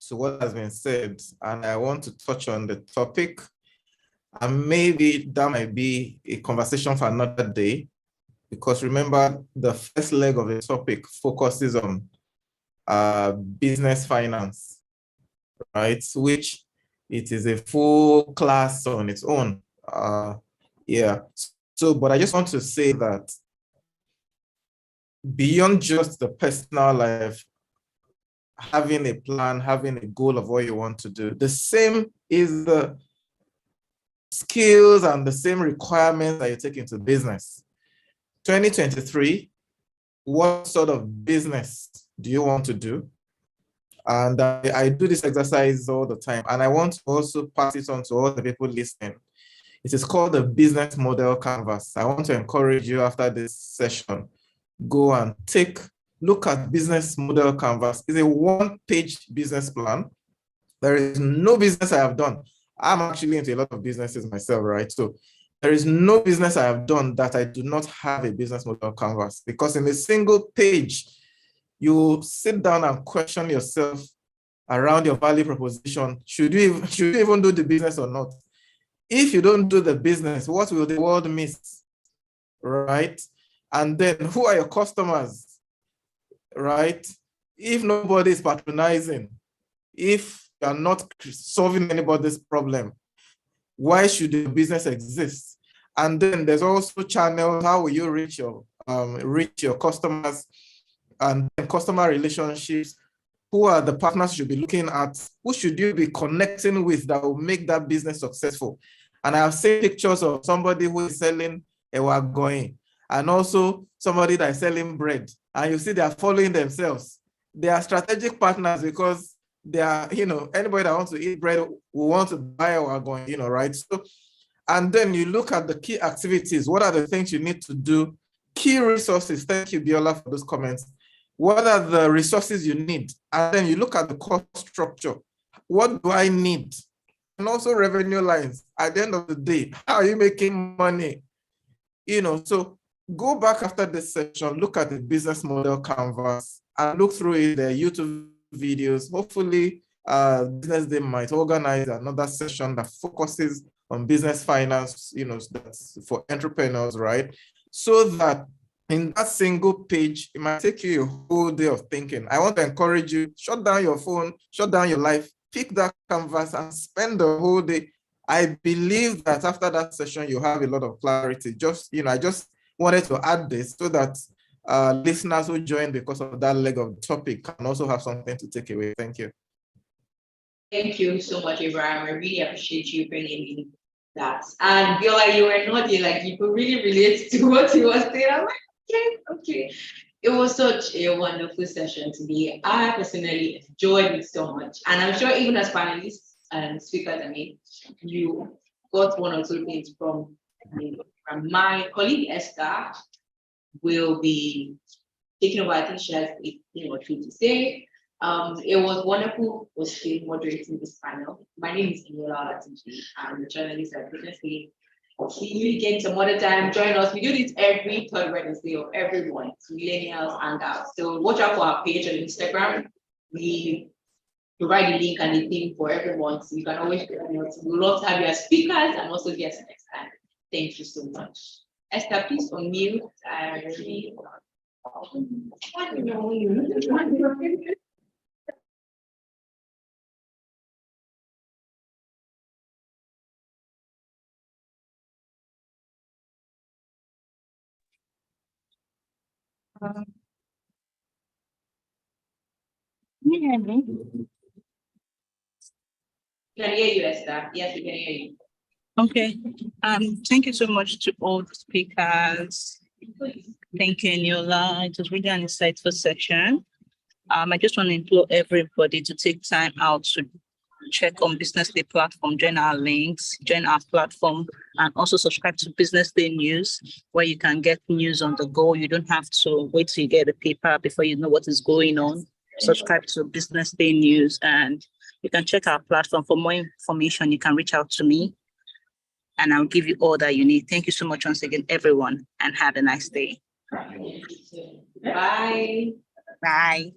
to what has been said, and I want to touch on the topic. And maybe that might be a conversation for another day, because remember, the first leg of the topic focuses on business finance, right? Which it is a full class on its own. Yeah. So, but I just want to say that beyond just the personal life, having a plan, having a goal of what you want to do, the same is the skills and the same requirements that you take into business. 2023, what sort of business do you want to do? And I do this exercise all the time, and I want to also pass it on to all the people listening. It is called the business model canvas. I want to encourage you after this session, go and look at business model canvas. It's a one-page business plan. There is no business I have done. I'm actually into a lot of businesses myself, right? So there is no business I have done that I do not have a business model canvas, because in a single page, you sit down and question yourself around your value proposition. Should you even do the business or not? If you don't do the business, what will the world miss, right? And then who are your customers, right? If nobody is patronizing, if you are not solving anybody's problem, why should the business exist? And then there's also channels. How will you reach your customers, and then customer relationships? Who are the partners you should be looking at? Who should you be connecting with that will make that business successful? And I have seen pictures of somebody who is selling ewa going, and also somebody that is selling bread. And you see they are following themselves. They are strategic partners, because they are, anybody that wants to eat bread will want to buy ewa going, right? So, and then you look at the key activities. What are the things you need to do? Key resources. Thank you, Biola, for those comments. What are the resources you need? And then you look at the cost structure. What do I need? And also revenue lines. At the end of the day, how are you making money? So go back after this session, look at the business model canvas and look through it, the YouTube videos. Hopefully, Business Day might organize another session that focuses on business finance, that's for entrepreneurs, right? So that in that single page, it might take you a whole day of thinking. I want to encourage you, shut down your phone, shut down your life, pick that canvas and spend the whole day. I believe that after that session, you have a lot of clarity. I just wanted to add this so that listeners who join because of that leg of the topic can also have something to take away. Thank you. Thank you so much, Abraham. I really appreciate you bringing in that. And Biola, you were nodding like you could really relate to what he was saying. I'm like, okay. It was such a wonderful session today. I personally enjoyed it so much. And I'm sure even as panelists and speakers, you got one or two things from my colleague Esther will be taking over. I think she has a thing or two to say. It was wonderful moderating this panel. My name is Niola. I'm a journalist at Business Day. See you again some other time. Join us. We do this every third Wednesday of every month. Millenials Hangout. So watch out for our page on Instagram. We provide the link and the theme for every month. So you can always join us. We would love to have you as speakers and also guests next time. Thank you so much. Esther, please unmute. Can you hear me? Can hear you, Esther. Yes, we can hear you. Okay. Thank you so much to all the speakers. Thank you, Niola. It was really an insightful session. I just want to implore everybody to take time out to check on Business Day platform, join our links, join our platform, and also subscribe to Business Day News, where you can get news on the go. You don't have to wait till you get the paper before you know what is going on. Subscribe to Business Day News, and you can check our platform. For more information, you can reach out to me, and I'll give you all that you need. Thank you so much once again, everyone, and have a nice day. Bye. Bye.